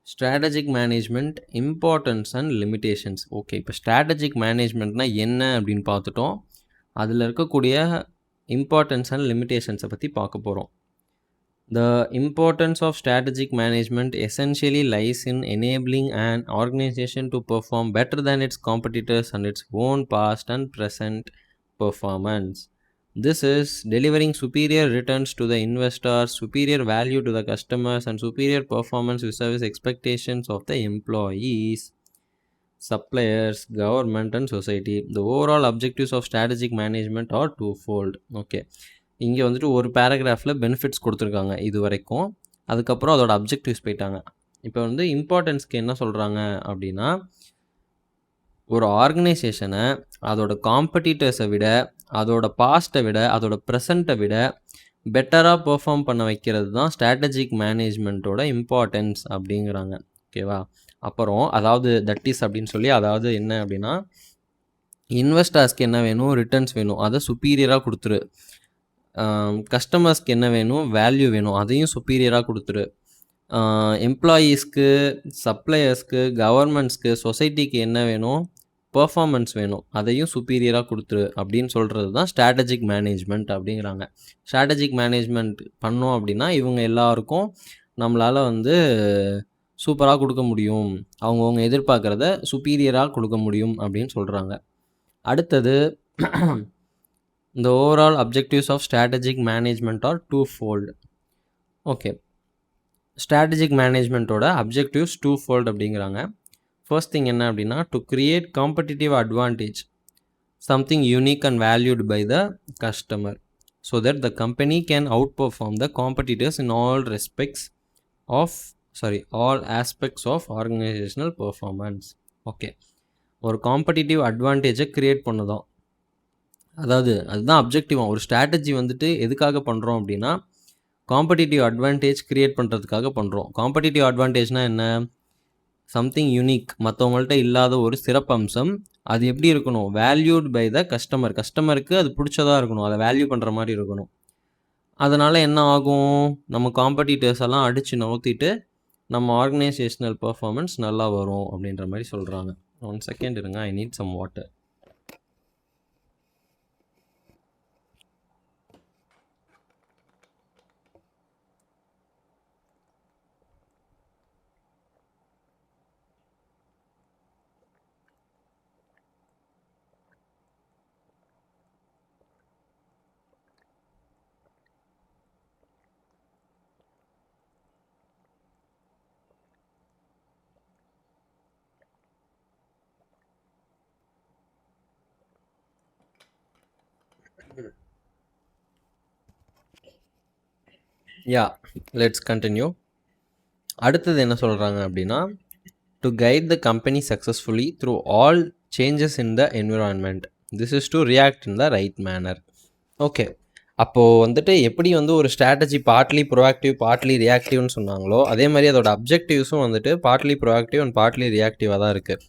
Strategic management importance and limitations. Okay, இப்போ ஸ்ட்ராட்டஜிக் மேனேஜ்மெண்ட்னா என்ன அப்படின்னு பார்த்துட்டோம். அதில் இருக்கக்கூடிய இம்பார்ட்டன்ஸ் அண்ட் லிமிட்டேஷன்ஸை பற்றி பார்க்க போகிறோம். The importance of strategic management essentially lies in enabling an organization to perform better than its competitors and its own past and present performance. This is delivering superior returns to the investors, superior value to the customers, and superior performance vis-a-vis expectations of the employees, suppliers, government, and society. The overall objectives of strategic management are twofold. Okay. இங்கே வந்துட்டு ஒரு பேராகிராஃபில் benefits கொடுத்துருக்காங்க இது வரைக்கும். அதுக்கப்புறம் அதோட objectives போயிட்டாங்க. இப்போ வந்து இம்பார்ட்டன்ஸ்க்கு என்ன சொல்கிறாங்க அப்படின்னா, ஒரு ஆர்கனைசேஷனை அதோட காம்படிட்டர்ஸை விட, அதோட பாஸ்ட்டை விட, அதோட ப்ரெசண்ட்டை விட பெட்டராக பெர்ஃபார்ம் பண்ண வைக்கிறது தான் ஸ்ட்ராட்டஜிக் மேனேஜ்மெண்ட்டோட இம்பார்ட்டன்ஸ் அப்படிங்கிறாங்க. ஓகேவா? அப்புறம் அதாவது தட் இஸ் அப்படின்னு சொல்லி, அதாவது என்ன அப்படின்னா, இன்வெஸ்டர்ஸ்க்கு என்ன வேணும், ரிட்டர்ன்ஸ் வேணும், அதை சுப்பீரியராக கொடுத்துரு. கஸ்டமர்ஸ்க்கு என்ன வேணும், வேல்யூ வேணும், அதையும் சுப்பீரியராக கொடுத்துரு. எம்ப்ளாயீஸ்க்கு, சப்ளையர்ஸ்க்கு, கவர்மெண்ட்ஸ்க்கு, சொசைட்டிக்கு என்ன வேணும், பெர்ஃபார்மன்ஸ் வேணும், அதையும் சுப்பீரியராக கொடுத்துரு அப்படின்னு சொல்கிறது தான் ஸ்ட்ராட்டஜிக் மேனேஜ்மெண்ட் அப்படிங்கிறாங்க. ஸ்ட்ராட்டஜிக் மேனேஜ்மெண்ட் பண்ணோம் அப்படின்னா இவங்க எல்லாருக்கும் நம்மளால் வந்து சூப்பராக கொடுக்க முடியும், அவங்கவுங்க எதிர்பார்க்குறத சுப்பீரியராக கொடுக்க முடியும் அப்படின்னு சொல்கிறாங்க. அடுத்தது the overall objectives of strategic management are twofold. Okay, strategic மேனேஜ்மெண்ட்டோட அப்ஜெக்டிவ்ஸ் டூஃபோல்ட் அப்படிங்கிறாங்க. ஃபர்ஸ்ட் திங் என்ன அப்படின்னா, to create competitive advantage, something unique and valued by the customer, so that the company can outperform the competitors in all aspects of organisational performance. Okay, ஒரு competitive அட்வான்டேஜை create பண்ணதான், அதாவது அதுதான் அப்ஜெக்டிவாக. ஒரு strategy வந்துட்டு எதுக்காக பண்ணுறோம் அப்படின்னா, காம்படிட்டிவ் அட்வான்டேஜ் க்ரியேட் பண்ணுறதுக்காக பண்ணுறோம். காம்படிட்டிவ் அட்வான்டேஜ்னால் என்ன? சம்திங் யூனிக், மற்றவங்கள்ட்ட இல்லாத ஒரு சிறப்பம்சம். அது எப்படி இருக்கணும்? வேல்யூட் பை த கஸ்டமர், கஸ்டமருக்கு அது பிடிச்சதாக இருக்கணும், அதை வேல்யூ பண்ணுற மாதிரி இருக்கணும். அதனால் என்ன ஆகும், நம்ம காம்படிட்டர்ஸ் எல்லாம் அடித்து நவுத்திட்டு நம்ம ஆர்கனைசேஷனல் பர்ஃபார்மன்ஸ் நல்லா வரும் அப்படின்ற மாதிரி சொல்கிறாங்க. 1 செகண்ட் இருங்க, I need some water. Ya, let's continue. அடுத்தது என்ன சொல்கிறாங்க அப்படின்னா, to guide the company successfully through all changes in the environment, this is to react in the right manner. Okay, அப்போது வந்துட்டு எப்படி வந்து ஒரு ஸ்ட்ராட்டஜி பார்ட்லி ப்ரோஆக்டிவ் பார்ட்லி ரியாக்டிவ்னு சொன்னாங்களோ, அதே மாதிரி அதோட அப்ஜெக்டிவ்ஸும் வந்துட்டு பார்ட்லி ப்ரோஆக்டிவ் அண்ட் பார்ட்லி ரியாக்டிவாக தான் இருக்குது.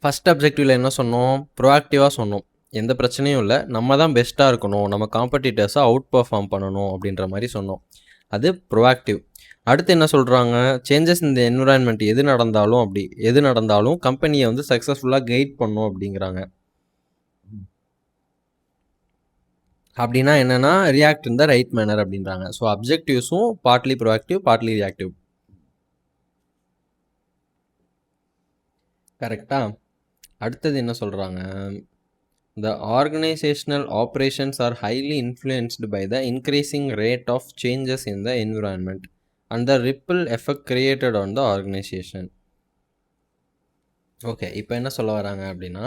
ஃபஸ்ட் அப்ஜெக்டிவில் என்ன சொன்னோம்? ப்ரோஆக்டிவாக சொன்னோம், எந்த பிரச்சனையும் இல்லை, நம்ம தான் பெஸ்ட்டாக இருக்கணும், நம்ம காம்படிட்டர்ஸை அவுட் பர்ஃபார்ம் பண்ணணும் அப்படின்ற மாதிரி சொன்னோம். அது ப்ரோஆக்டிவ். அடுத்து என்ன சொல்கிறாங்க? சேஞ்சஸ் இந்த என்விரான்மெண்ட் எது நடந்தாலும் கம்பெனியை வந்து சக்ஸஸ்ஃபுல்லாக கைட் பண்ணும் அப்படிங்கிறாங்க. அப்படின்னா என்னென்னா, react in the right manner அப்படின்றாங்க. ஸோ அப்ஜெக்டிவ்ஸும் பார்ட்லி ப்ரோஆக்டிவ் பார்ட்லி ரியாக்டிவ். கரெக்டா? அடுத்தது என்ன சொல்கிறாங்க? The organizational operations are highly influenced by the increasing rate of changes in the environment and the ripple effect created on the organization. Okay, இப்போ என்ன சொல்ல வராங்க அப்படின்னா,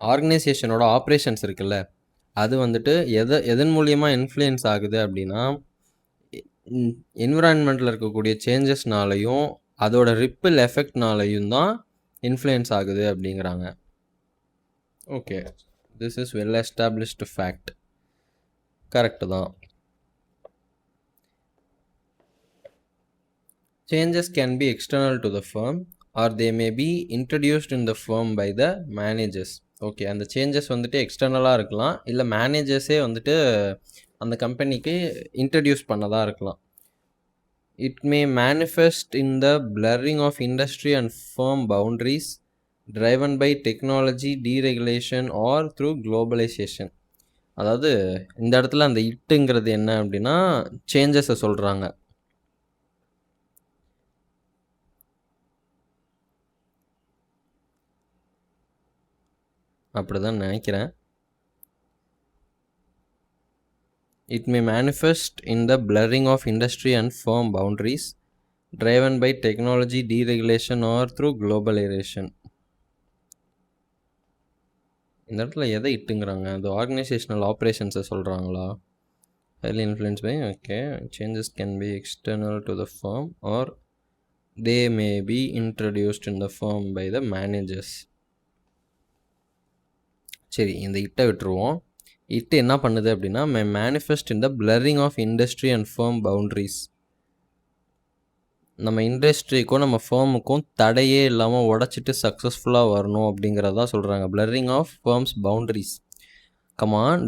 ஆர்கனைசேஷனோட ஆப்ரேஷன்ஸ் இருக்குல்ல, அது வந்துட்டு எதன் மூலியமாக இன்ஃப்ளூயன்ஸ் ஆகுது அப்படின்னா, என்விரான்மெண்ட்டில் இருக்கக்கூடிய சேஞ்சஸ்னாலையும் அதோட ரிப்பிள் எஃபெக்ட்னாலையும் தான் இன்ஃப்ளூயன்ஸ் ஆகுது அப்படிங்கிறாங்க. Okay, this is well established fact. Correct தான். Changes can be external to the firm or they may be introduced in the firm by the managers. Okay, அந்த சேஞ்சஸ் வந்துட்டு எக்ஸ்டர்னலாக இருக்கலாம், இல்லை மேனேஜர்ஸே வந்துட்டு அந்த கம்பெனிக்கு இன்ட்ரடியூஸ் பண்ணதாக இருக்கலாம். It may manifest in the blurring of industry and firm boundaries driven by technology, deregulation or through globalization. அதாவது இந்த இடத்துல அந்த இட்டுங்கிறது என்ன அப்படின்னா, சேஞ்சஸை சொல்கிறாங்க. அப்படி தான் நினைக்கிறேன். It may manifest in the blurring of industry and firm boundaries driven by technology, deregulation or through globalization. இந்த இடத்துல எதை இட்டுங்கிறாங்க? அது ஆர்கனைசேஷனல் ஆப்ரேஷன்ஸை சொல்கிறாங்களா? highly influenced by, okay, changes can be external to the firm or they may be introduced in the firm by the managers. சரி, இந்த இட்டை விட்டுருவோம். இட்டு என்ன பண்ணுது அப்படின்னா, manifest in the blurring of industry and firm boundaries. நம்ம இண்டஸ்ட்ரிக்கும் நம்ம ஃபேர்முக்கும் தடையே இல்லாமல் உடச்சிட்டு சக்ஸஸ்ஃபுல்லாக வரணும் அப்படிங்கிறதான் சொல்கிறாங்க. Blurring of firms boundaries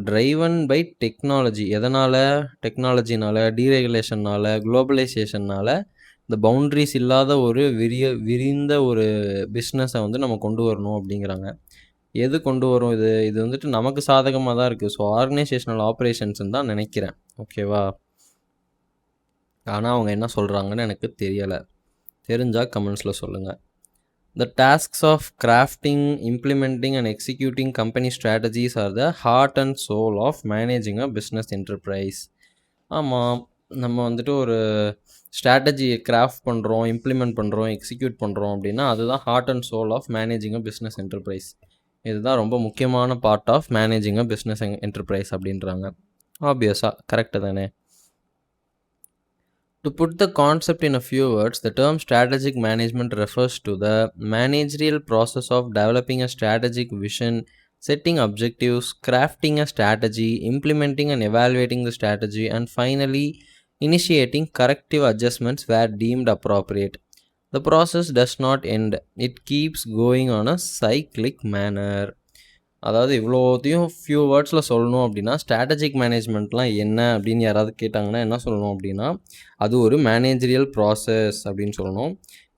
driven by technology. எதனால்? டெக்னாலஜினால், டீரெகுலேஷனால், குளோபலைசேஷனால் இந்த பவுண்ட்ரிஸ் இல்லாத ஒரு விரிந்த ஒரு பிஸ்னஸை வந்து நம்ம கொண்டு வரணும் அப்படிங்கிறாங்க. எது கொண்டு வரும்? இது வந்துட்டு நமக்கு சாதகமாக தான் இருக்குது. ஸோ ஆர்கனைசேஷனல் ஆப்ரேஷன்ஸ்ன்னு தான் நினைக்கிறேன். ஓகேவா? ஆனால் அவங்க என்ன சொல்கிறாங்கன்னு எனக்கு தெரியலை. தெரிஞ்சால் கமெண்ட்ஸில் சொல்லுங்கள். The tasks of crafting, implementing and executing company strategies are the heart and soul of managing a business enterprise. ஆமாம், நம்ம வந்துட்டு ஒரு ஸ்ட்ராட்டஜியை கிராஃப்ட் பண்ணுறோம், இம்ப்ளிமெண்ட் பண்ணுறோம், எக்ஸிக்யூட் பண்ணுறோம் அப்படின்னா அதுதான் heart and soul of managing a business enterprise. இதுதான் ரொம்ப முக்கியமான part of managing a business enterprise அப்படின்றாங்க. ஆப்வியஸாக கரெக்டு தானே? To put the concept in a few words, the term strategic management refers to the managerial process of developing a strategic vision, setting objectives, crafting a strategy, implementing and evaluating the strategy, and finally initiating corrective adjustments where deemed appropriate. The process does not end, it keeps going on a cyclic manner. அதாவது இவ்வளோத்தையும் few வேர்ட்ஸில் சொல்லணும் அப்படின்னா, strategic மேனேஜ்மெண்ட்லாம் என்ன அப்படின்னு யாராவது கேட்டாங்கன்னா என்ன சொல்லணும் அப்படின்னா, அது ஒரு மேனேஜரியல் ப்ராசஸ் அப்படின்னு சொல்லணும்.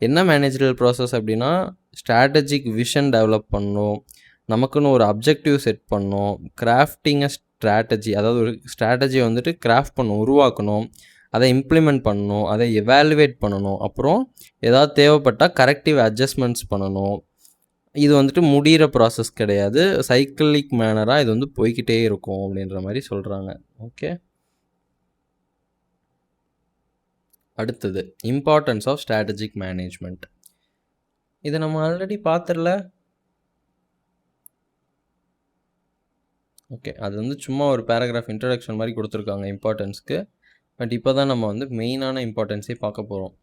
என்ன மேனேஜரியல் ப்ராசஸ் அப்படின்னா, ஸ்ட்ராட்டஜிக் விஷன் டெவலப் பண்ணணும், நமக்குன்னு ஒரு அப்ஜெக்டிவ் செட் பண்ணணும், கிராஃப்டிங் அ ஸ்ட்ராட்டஜி, அதாவது ஒரு ஸ்ட்ராட்டஜியை வந்துட்டு கிராஃப்ட் பண்ணணும், உருவாக்கணும், அதை இம்ப்ளிமெண்ட் பண்ணணும், அதை எவாலுவேட் பண்ணணும், அப்புறம் ஏதாவது தேவைப்பட்டால் கரெக்டிவ் அட்ஜஸ்ட்மெண்ட்ஸ் பண்ணணும். இது வந்துட்டு முடிகிற ப்ராசஸ் கிடையாது, சைக்கிளிக் மேனராக இது வந்து போய்கிட்டே இருக்கும் அப்படின்ற மாதிரி சொல்கிறாங்க. ஓகே, அடுத்தது இம்பார்ட்டன்ஸ் ஆஃப் ஸ்ட்ராட்டஜிக் மேனேஜ்மெண்ட். இதை நம்ம ஆல்ரெடி பார்த்துடல. ஓகே, அது வந்து சும்மா ஒரு பேராகிராஃப் இன்ட்ரடக்ஷன் மாதிரி கொடுத்துருக்காங்க இம்பார்ட்டன்ஸ்க்கு. பட் இப்போ தான் நம்ம வந்து மெயினான இம்பார்ட்டன்ஸே பார்க்க போகிறோம்.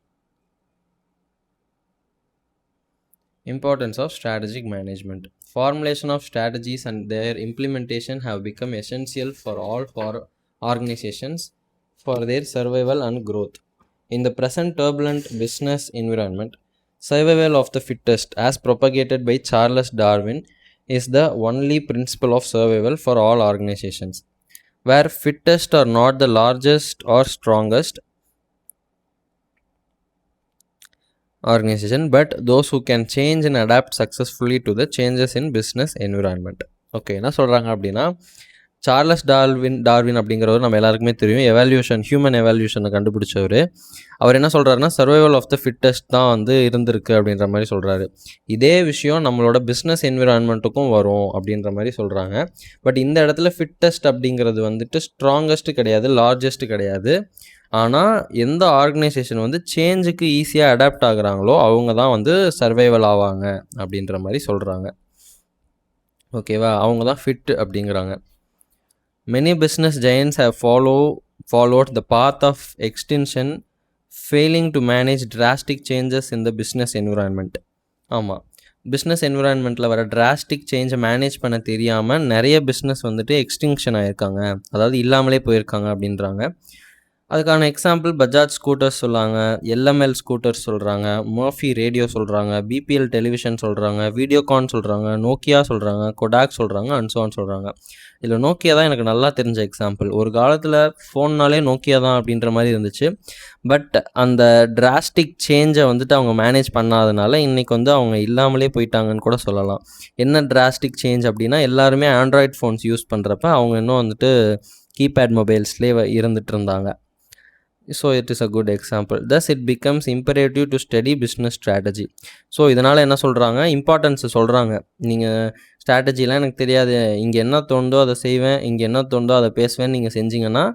Importance of strategic management. Formulation of strategies and their implementation have become essential for all organizations for their survival and growth. In the present turbulent business environment, survival of the fittest, as propagated by Charles Darwin, is the only principle of survival for all organizations. Where fittest are not the largest or strongest organization, but those who can change and adapt successfully to the changes in business environment. Okay, என்ன சொல்கிறாங்க அப்படின்னா, Charles Darwin அப்படிங்கிறவர் நம்ம எல்லாருக்குமே தெரியும், human எவால்யூஷனை கண்டுபிடிச்சவர். அவர் என்ன சொல்கிறாருன்னா, survival of the fittest தான் வந்து இருந்திருக்கு அப்படின்ற மாதிரி சொல்கிறாரு. இதே விஷயம் நம்மளோட பிஸ்னஸ் என்விரான்மெண்ட்டுக்கும் வரும் அப்படின்ற மாதிரி சொல்கிறாங்க. பட் இந்த இடத்துல ஃபிட்டஸ்ட் அப்படிங்கிறது வந்துட்டு ஸ்ட்ராங்கஸ்ட் கிடையாது, லார்ஜஸ்ட் கிடையாது. ஆனால் எந்த ஆர்கனைசேஷன் வந்து சேஞ்சுக்கு ஈஸியாக அடாப்ட் ஆகுறாங்களோ அவங்க தான் வந்து சர்வைவல் ஆவாங்க அப்படின்ற மாதிரி சொல்கிறாங்க. ஓகேவா? அவங்க தான் ஃபிட் அப்படிங்கிறாங்க. Many business giants have followed the path of extinction, failing to manage drastic changes in the business environment. ஆமாம், பிஸ்னஸ் என்விரான்மெண்ட்டில் வர டிராஸ்டிக் சேஞ்சை மேனேஜ் பண்ண தெரியாமல் நிறைய பிஸ்னஸ் வந்துட்டு எக்ஸ்டிங்ஷன் ஆகிருக்காங்க, அதாவது இல்லாமலே போயிருக்காங்க அப்படின்றாங்க. அதுக்கான எக்ஸாம்பிள் பஜாஜ் ஸ்கூட்டர்ஸ் சொல்கிறாங்க, எல்எம்எல் ஸ்கூட்டர்ஸ் சொல்கிறாங்க, மர்ஃபி ரேடியோ சொல்கிறாங்க, பிபிஎல் டெலிவிஷன் சொல்கிறாங்க, வீடியோகான் சொல்கிறாங்க, நோக்கியா சொல்கிறாங்க, கொடாக் சொல்கிறாங்க, அன்சோன்னு சொல்கிறாங்க. இதில் நோக்கியா தான் எனக்கு நல்லா தெரிஞ்ச எக்ஸாம்பிள். ஒரு காலத்தில் ஃபோன்னாலே நோக்கியா தான் அப்படின்ற மாதிரி இருந்துச்சு. பட் அந்த டிராஸ்டிக் சேஞ்சை வந்துட்டு அவங்க மேனேஜ் பண்ணாதனால இன்றைக்கி வந்து அவங்க இல்லாமலே போயிட்டாங்கன்னு கூட சொல்லலாம். என்ன டிராஸ்டிக் சேஞ்ச் அப்படின்னா, எல்லாருமே ஆண்ட்ராய்ட் ஃபோன்ஸ் யூஸ் பண்ணுறப்ப அவங்க இன்னும் வந்துட்டு கீபேட் மொபைல்ஸ்லேயே இருந்துகிட்டு இருந்தாங்க. So it is a good example. Thus it becomes imperative to study business strategy. So இதனால் என்ன சொல்கிறாங்க, இம்பார்ட்டன்ஸை சொல்கிறாங்க. நீங்கள் ஸ்ட்ராட்டஜிலாம் எனக்கு தெரியாது, இங்கே என்ன தோணுதோ அதை செய்வேன், இங்கே என்ன தோணுதோ அதை பேசுவேன், நீங்கள் செஞ்சிங்கன்னா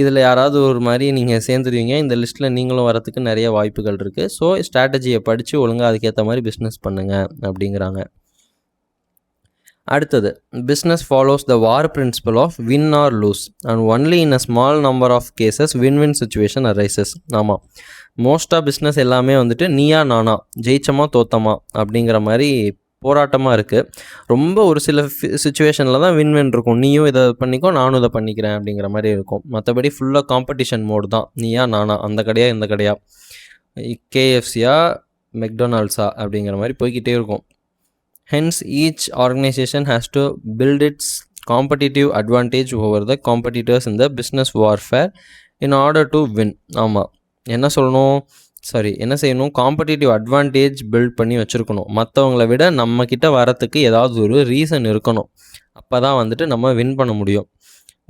இதில் யாராவது ஒரு மாதிரி நீங்கள் சேர்ந்துருவீங்க, இந்த லிஸ்ட்டில் நீங்களும் வரத்துக்கு நிறைய வாய்ப்புகள் இருக்குது. ஸோ ஸ்ட்ராட்டஜியை படித்து ஒழுங்காக அதுக்கேற்ற மாதிரி பிஸ்னஸ் பண்ணுங்கள் அப்படிங்கிறாங்க. அடுத்தது, business follows the war principle of win or lose and only in a small number of cases win situation arises. ஆமாம், மோஸ்ட்டாக பிஸ்னஸ் எல்லாமே வந்துட்டு நீயா நானா, ஜெயிச்சமா தோத்தமா அப்படிங்கிற மாதிரி போராட்டமாக இருக்குது. ரொம்ப ஒரு சில சுச்சுவேஷனில் தான் வின் வின் இருக்கும். நீயும் இதை பண்ணிக்கோ, நானும் இதை பண்ணிக்கிறேன் அப்படிங்கிற மாதிரி இருக்கும். மற்றபடி ஃபுல்லாக காம்படிஷன் மோடு தான். நீயா நானா, அந்த கடையா இந்த கடையா, கேஎஃப்சியா மெக்டொனால்ட்ஸா அப்படிங்கிற மாதிரி போய்கிட்டே இருக்கும். Hence, each organization has to build its competitive advantage over the competitors in the business warfare in order to win. ஆமாம், என்ன செய்யணும், காம்படிட்டிவ் அட்வான்டேஜ் பில்ட் பண்ணி வச்சுருக்கணும். மற்றவங்கள விட நம்மக்கிட்ட வரத்துக்கு ஏதாவது ஒரு ரீசன் இருக்கணும். அப்போ தான் வந்துட்டு நம்ம வின் பண்ண முடியும்.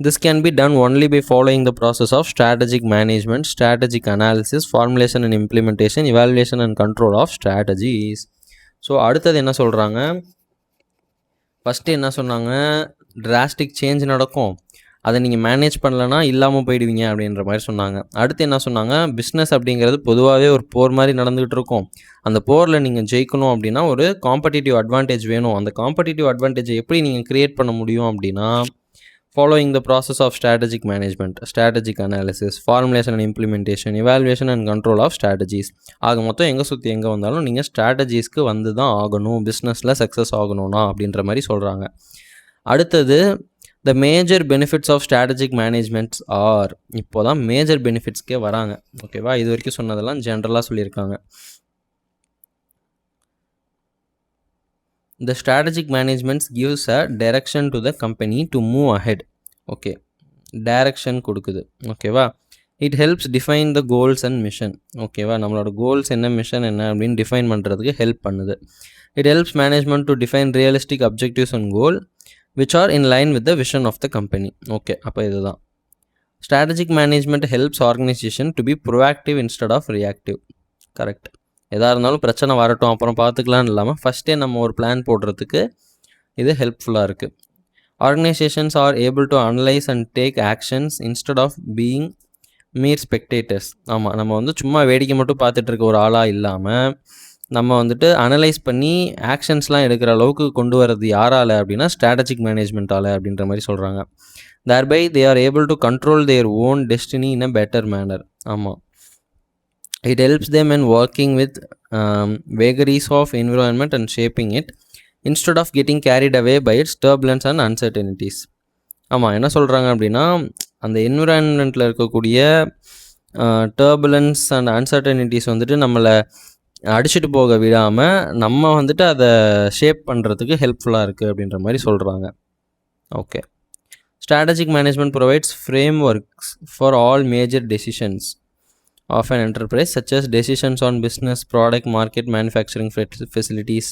This can be done only by following the process of strategic management, strategic analysis, formulation and implementation, evaluation and control of strategies. So அடுத்தது என்ன சொல்கிறாங்க, ஃபஸ்ட்டு என்ன சொன்னாங்க, டிராஸ்டிக் சேஞ்ச் நடக்கும், அதை நீங்கள் மேனேஜ் பண்ணலன்னா இல்லாமல் போயிடுவீங்க அப்படின்ற மாதிரி சொன்னாங்க. அடுத்து என்ன சொன்னாங்க, பிஸ்னஸ் அப்படிங்கிறது பொதுவாகவே ஒரு போர் மாதிரி நடந்துகிட்டு இருக்கும். அந்த போரில் நீங்கள் ஜெயிக்கணும் அப்படின்னா ஒரு காம்படிட்டிவ் அட்வான்டேஜ் வேணும். அந்த காம்படிட்டிவ் அட்வான்டேஜை எப்படி நீங்கள் க்ரியேட் பண்ண முடியும் அப்படின்னா, following the process of strategic management, strategic analysis, formulation and implementation, evaluation and control of strategies. ஆக மொத்தம் எங்கே சுற்றி எங்கே வந்தாலும் நீங்கள் ஸ்ட்ராட்டஜிஸ்க்கு வந்து தான் ஆகணும், பிஸ்னஸில் சக்ஸஸ் ஆகணும்னா அப்படின்ற மாதிரி சொல்கிறாங்க. அடுத்தது, the major benefits of strategic management are, இப்போ தான் மேஜர் பெனிஃபிட்ஸ்க்கே வராங்க. ஓகேவா, இது வரைக்கும் சொன்னதெல்லாம் ஜென்ரலாக சொல்லியிருக்காங்க. The strategic management gives a direction to the company to move ahead. Okay, direction கொடுக்குது. ஓகேவா, it helps define the goals and mission. ஓகேவா, நம்மளோட கோல்ஸ் என்ன, மிஷன் என்ன அப்படின்னு டிஃபைன் பண்ணுறதுக்கு ஹெல்ப் பண்ணுது. It helps management to define realistic objectives and goal which are in line with the vision of the company. Okay, அப்போ இதுதான் strategic management helps organization to be proactive instead of reactive. Correct. எதாக இருந்தாலும் பிரச்சனை வரட்டும் அப்புறம் பார்த்துக்கலான்னு இல்லாமல் ஃபஸ்ட்டே நம்ம ஒரு பிளான் போடுறதுக்கு இது ஹெல்ப்ஃபுல்லாக இருக்குது. Organisations are able to analyse and take actions instead of being mere spectators. ஆமாம், நம்ம வந்து சும்மா வேடிக்கை மட்டும் பார்த்துட்டு இருக்க ஒரு ஆளாக இல்லாமல் நம்ம வந்துட்டு அனலைஸ் பண்ணி ஆக்ஷன்ஸ்லாம் எடுக்கிற அளவுக்கு கொண்டு வரது யாரால் அப்படின்னா ஸ்ட்ராட்டஜிக் மேனேஜ்மெண்ட்டால் அப்படின்ற மாதிரி சொல்கிறாங்க. thereby they are able to control their own destiny in a better manner. ஆமாம், it helps them in working with vagaries of environment and shaping it instead of getting carried away by its turbulence and uncertainties. ஆமாம், என்ன சொல்கிறாங்க அப்படின்னா, அந்த என்விரான்மெண்ட்டில் இருக்கக்கூடிய turbulence and uncertainties வந்துட்டு நம்மளை அடிச்சுட்டு போக விடாமல் நம்ம வந்துட்டு அதை ஷேப் பண்ணுறதுக்கு ஹெல்ப்ஃபுல்லாக இருக்குது அப்படின்ற மாதிரி சொல்கிறாங்க. Okay, strategic management provides frameworks for all major decisions of an enterprise such as decisions on business, product, market, manufacturing facilities.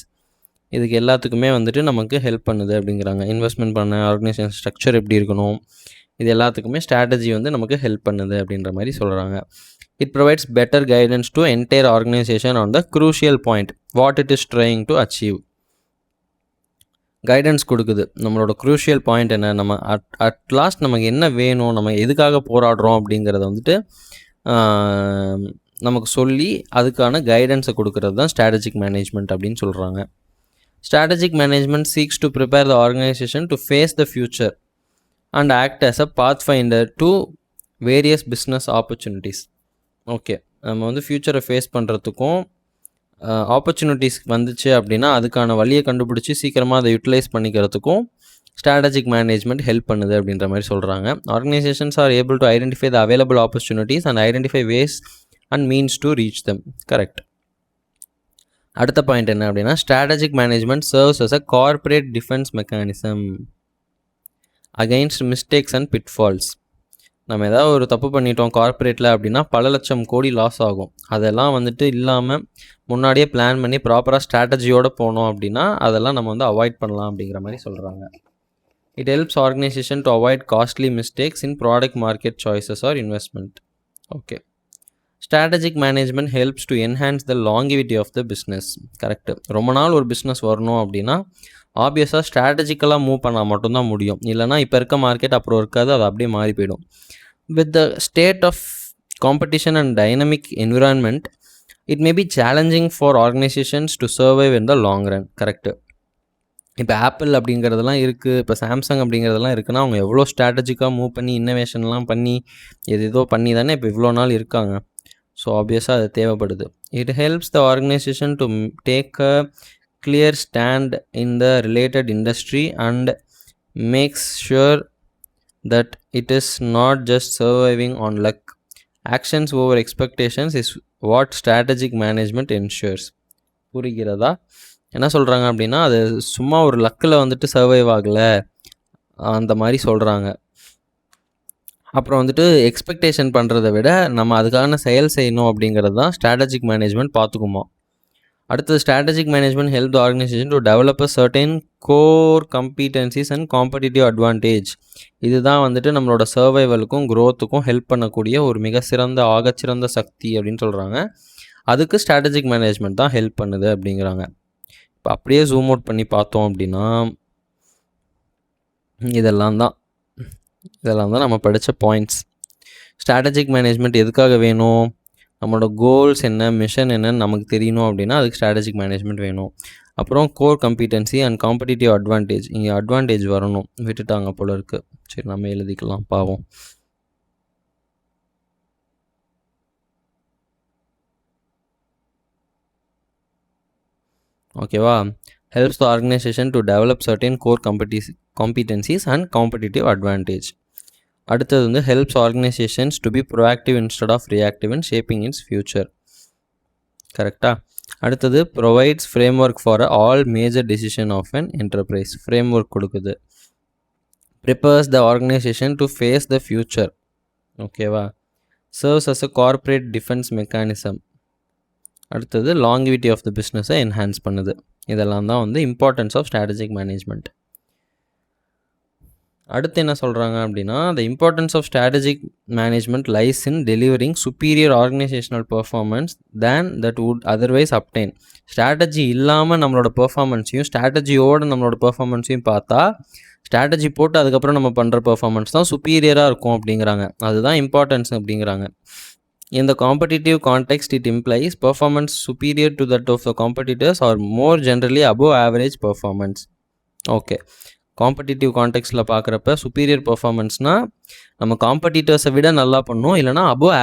இதுக்கு எல்லாத்துக்குமே வந்துட்டு நமக்கு ஹெல்ப் பண்ணுது அப்படிங்கிறாங்க. இன்வெஸ்ட்மெண்ட் பண்ண ஆர்கனைசேஷன் ஸ்ட்ரக்சர் எப்படி இருக்கணும், இது எல்லாத்துக்குமே ஸ்ட்ராட்டஜி வந்து நமக்கு ஹெல்ப் பண்ணுது அப்படின்ற மாதிரி சொல்கிறாங்க. It provides better guidance to entire organisation on the crucial point what it is trying to achieve. Guidance கொடுக்குது, நம்மளோட க்ரூஷியல் பாயிண்ட் என்ன, நம்ம அட் லாஸ்ட் நமக்கு என்ன வேணும், நம்ம எதுக்காக போராடுறோம் அப்படிங்கிறத வந்துட்டு நமக்கு சொல்லி அதுக்கான கைடன்ஸை கொடுக்கறது தான் ஸ்ட்ராட்டஜிக் மேனேஜ்மெண்ட் அப்படின்னு சொல்கிறாங்க. Strategic management seeks to prepare the organisation to face the future and act as a path finder to various business opportunities. Okay, நம்ம வந்து ஃப்யூச்சரை ஃபேஸ் பண்ணுறதுக்கும் ஆப்பர்ச்சுனிட்டிஸ் வந்துச்சு அப்படின்னா அதுக்கான வழியை கண்டுபிடிச்சி சீக்கிரமாக அதை யூட்டிலைஸ் பண்ணிக்கிறதுக்கும் ஸ்ட்ராட்டஜிக் மேனேஜ்மெண்ட் ஹெல்ப் பண்ணுது அப்படின்ற மாதிரி சொல்கிறாங்க. Organisations are able to identify the available opportunities and identify ways and means to reach them. Correct. அடுத்த பாயிண்ட் என்ன அப்படின்னா, strategic management serves as a corporate defence mechanism against mistakes and pitfalls. நம்ம ஏதாவது ஒரு தப்பு பண்ணிட்டோம் கார்ப்பரேட்டில் அப்படின்னா பல லட்சம் கோடி லாஸ் ஆகும். அதெல்லாம் வந்துட்டு இல்லாமல் முன்னாடியே பிளான் பண்ணி ப்ராப்பராக ஸ்ட்ராட்டஜியோடு போனோம் அப்படின்னா அதெல்லாம் நம்ம வந்து அவாய்ட் பண்ணலாம் அப்படிங்கிற மாதிரி சொல்கிறாங்க. It helps organisation to avoid costly mistakes in product market choices or investment. Okay, strategic management helps to enhance the longevity of the business. Correct. ரொம்ப நாள் ஒரு பிஸ்னஸ் வரணும் அப்படின்னா ஆப்வியஸாக ஸ்ட்ராட்டஜிக்கலாக மூவ் பண்ணால் மட்டும்தான் முடியும். இல்லைனா இப்போ இருக்க மார்க்கெட் அப்புறம் இருக்காது, அது அப்படியே மாறி போயிடும். With the state of competition and dynamic environment it may be challenging for organisations to survive in the long run. Correct. இப்போ ஆப்பிள் அப்படிங்கிறதெல்லாம் இருக்குது, இப்போ சாம்சங் அப்படிங்கிறதெல்லாம் இருக்குன்னா அவங்க எவ்வளோ ஸ்ட்ராட்டஜிக்காக மூவ் பண்ணி இன்னோவேஷன்லாம் பண்ணி ஏதோ பண்ணி தானே இப்போ இவ்வளோ நாள் இருக்காங்க. ஸோ ஆப்வியஸாக அது தேவைப்படுது. It helps the organisation to take a clear stand in the related industry and makes sure that it is not just surviving on luck. Actions over expectations is what strategic management ensures. புரிகிறதா? என்ன சொல்கிறாங்க அப்படின்னா, அது சும்மா ஒரு லக்கில் வந்துட்டு survive ஆகலை அந்த மாதிரி சொல்கிறாங்க. அப்புறம் வந்துட்டு எக்ஸ்பெக்டேஷன் பண்ணுறதை விட நம்ம அதுக்கான செயல் செய்யணும் அப்படிங்கிறது தான் ஸ்ட்ராட்டஜிக் மேனேஜ்மெண்ட் பார்த்துக்குமா. அடுத்தது strategic management help the organisation to develop a certain core competencies and competitive advantage. இதுதான் வந்துட்டு நம்மளோட சர்வைவலுக்கும் க்ரோத்துக்கும் ஹெல்ப் பண்ணக்கூடிய ஒரு மிக சிறந்த ஆகச்சிறந்த சக்தி அப்படின்னு சொல்கிறாங்க. அதுக்கு ஸ்ட்ராட்டஜிக் மேனேஜ்மெண்ட் தான் ஹெல்ப் பண்ணுது அப்படிங்கிறாங்க. இப்போ அப்படியே ஜூம் அவுட் பண்ணி பார்த்தோம் அப்படின்னா இதெல்லாம் தான் நம்ம படித்த பாயிண்ட்ஸ். ஸ்ட்ராட்டஜிக் மேனேஜ்மெண்ட் எதுக்காக வேணும்? நம்மளோட கோல்ஸ் என்ன, மிஷன் என்னன்னு நமக்கு தெரியணும் அப்படின்னா அதுக்கு ஸ்ட்ராட்டஜிக் மேனேஜ்மெண்ட் வேணும். அப்புறம் core competency and competitive advantage. இங்கே அட்வான்டேஜ் வரணும், விட்டுட்டாங்க போல இருக்குது. சரி, நம்ம எழுதிக்கலாம், பாவம். ஓகேவா? helps the organization to develop certain core competencies and competitive advantage. அடுத்தது வந்து helps organizations to be proactive instead of reactive in shaping its future. கரெக்டா? அடுத்தது provides framework for all major decision of an enterprise. framework கொடுக்குது. prepares the organization to face the future. ஓகேவா? serves as a corporate defense mechanism. அடுத்தது longevity of த பிஸ்னஸை enhance பண்ணுது. இதெல்லாம் தான் வந்து இம்பார்ட்டன்ஸ் ஆஃப் ஸ்ட்ராட்டஜிக் மேனேஜ்மெண்ட். அடுத்து என்ன சொல்கிறாங்க அப்படின்னா, the importance of strategic management lies in delivering superior organisational performance than that would otherwise obtain. Strategy இல்லாமல் நம்மளோட பெர்ஃபார்மன்ஸையும் ஸ்ட்ராட்டஜியோடு நம்மளோட பெர்ஃபார்மன்ஸையும் பார்த்தா ஸ்ட்ராட்டஜி போட்டு அதுக்கப்புறம் நம்ம பண்ணுற பெர்ஃபார்மன்ஸ் தான் சுப்பீரியராக இருக்கும் அப்படிங்கிறாங்க. அதுதான் இம்பார்ட்டன்ஸ் அப்படிங்கிறாங்க. In the competitive context, it implies performance superior to that of the competitors or more generally above average performance. Okay, competitive கான்டெக்ஸ்டில் பார்க்குறப்ப சுப்பீரியர் பர்ஃபார்மன்ஸ்னால் நம்ம காம்படிட்டர்ஸை விட நல்லா பண்ணணும், இல்லைனா அபோவ்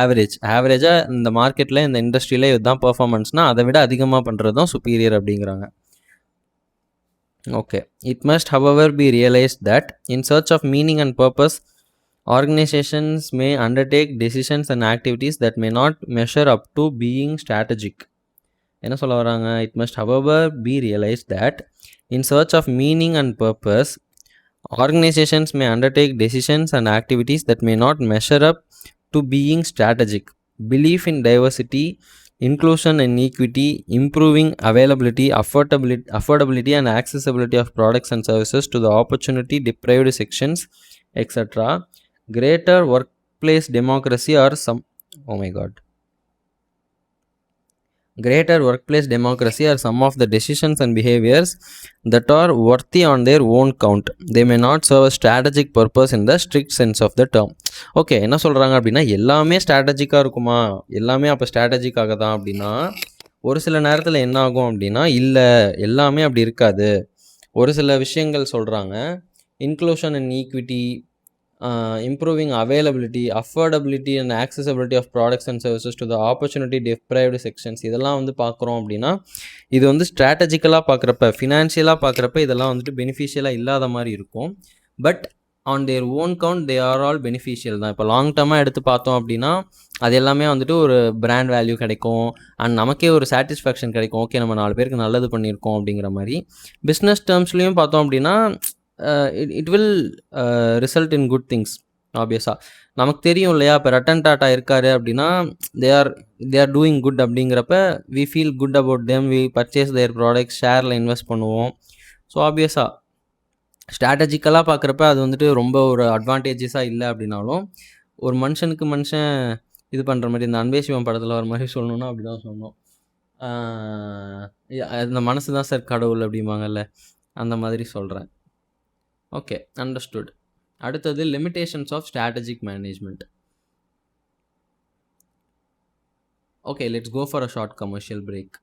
ஆவரேஜாக இந்த மார்க்கெட்டில் இந்த இண்டஸ்ட்ரியில் இதுதான் பர்ஃபார்மன்ஸ்னால் அதை விட அதிகமாக பண்ணுறது தான் சுப்பீரியர் அப்படிங்கிறாங்க. Okay, it must however be realised that in search of meaning and purpose organizations may undertake decisions and activities that may not measure up to being strategic. என்ன சொல்ல வராங்க? It must however be realized that in search of meaning and purpose, organizations may undertake decisions and activities that may not measure up to being strategic. Belief in diversity, inclusion and equity, improving availability, affordability and accessibility of products and services to the opportunity deprived sections, etc. Greater workplace democracy or some greater workplace democracy are some of the decisions and behaviors that are worthy on their own count. They may not serve a strategic purpose in the strict sense of the term. Okay, என்ன சொல்கிறாங்க அப்படின்னா, எல்லாமே ஸ்ட்ராட்டஜிக்காக இருக்குமா, எல்லாமே அப்போ ஸ்ட்ராட்டஜிக்காக தான் அப்படின்னா ஒரு சில நேரத்தில் என்ன ஆகும் அப்படின்னா, இல்லை எல்லாமே அப்படி இருக்காது. ஒரு சில விஷயங்கள் சொல்கிறாங்க. Inclusion and equity, improving availability, affordability and accessibility of products and services to the opportunity deprived sections. இதெல்லாம் வந்து பார்க்குறோம் அப்படின்னா இது வந்து ஸ்ட்ராட்டஜிக்கலாக பார்க்குறப்ப, ஃபினான்ஷியலாக பார்க்குறப்ப இதெல்லாம் வந்துட்டு பெனிஃபிஷியலாக இல்லாத மாதிரி இருக்கும். But on their own count they are all beneficial தான். இப்போ லாங் டேர்மாக எடுத்து பார்த்தோம் அப்படின்னா அது எல்லாமே வந்துட்டு ஒரு பிராண்ட் வேல்யூ கிடைக்கும் அண்ட் நமக்கே ஒரு சாட்டிஸ்ஃபேக்ஷன் கிடைக்கும். ஓகே, நம்ம 4 பேருக்கு நல்லது பண்ணியிருக்கோம் அப்படிங்கிற மாதிரி. பிஸ்னஸ் டேர்ம்ஸ்லேயும் பார்த்தோம் அப்படின்னா it will result in good things. ஆப்வியஸாக நமக்கு தெரியும் இல்லையா, இப்போ ரட்டன் டாட்டா இருக்காரு அப்படின்னா தே ஆர் டூயிங் குட் அப்படிங்கிறப்ப we feel good about them, we purchase their products, ஷேரில் இன்வெஸ்ட் பண்ணுவோம். ஸோ ஆப்வியஸாக ஸ்ட்ராட்டஜிக்கலாக பார்க்குறப்ப அது வந்துட்டு ரொம்ப ஒரு அட்வான்டேஜஸாக இல்லை அப்படின்னாலும் ஒரு மனுஷனுக்கு மனுஷன் இது பண்ணுற மாதிரி, இந்த அன்பே சிவம் படத்தில் வர மாதிரி சொல்லணும்னா அப்படி தான் சொல்லணும். அந்த மனசு தான் சார் கடவுள் அப்படிம்பாங்கல்ல, அந்த மாதிரி சொல்கிறேன். Okay, understood. அடுத்தது limitations of strategic management. Okay, let's go for a short commercial break.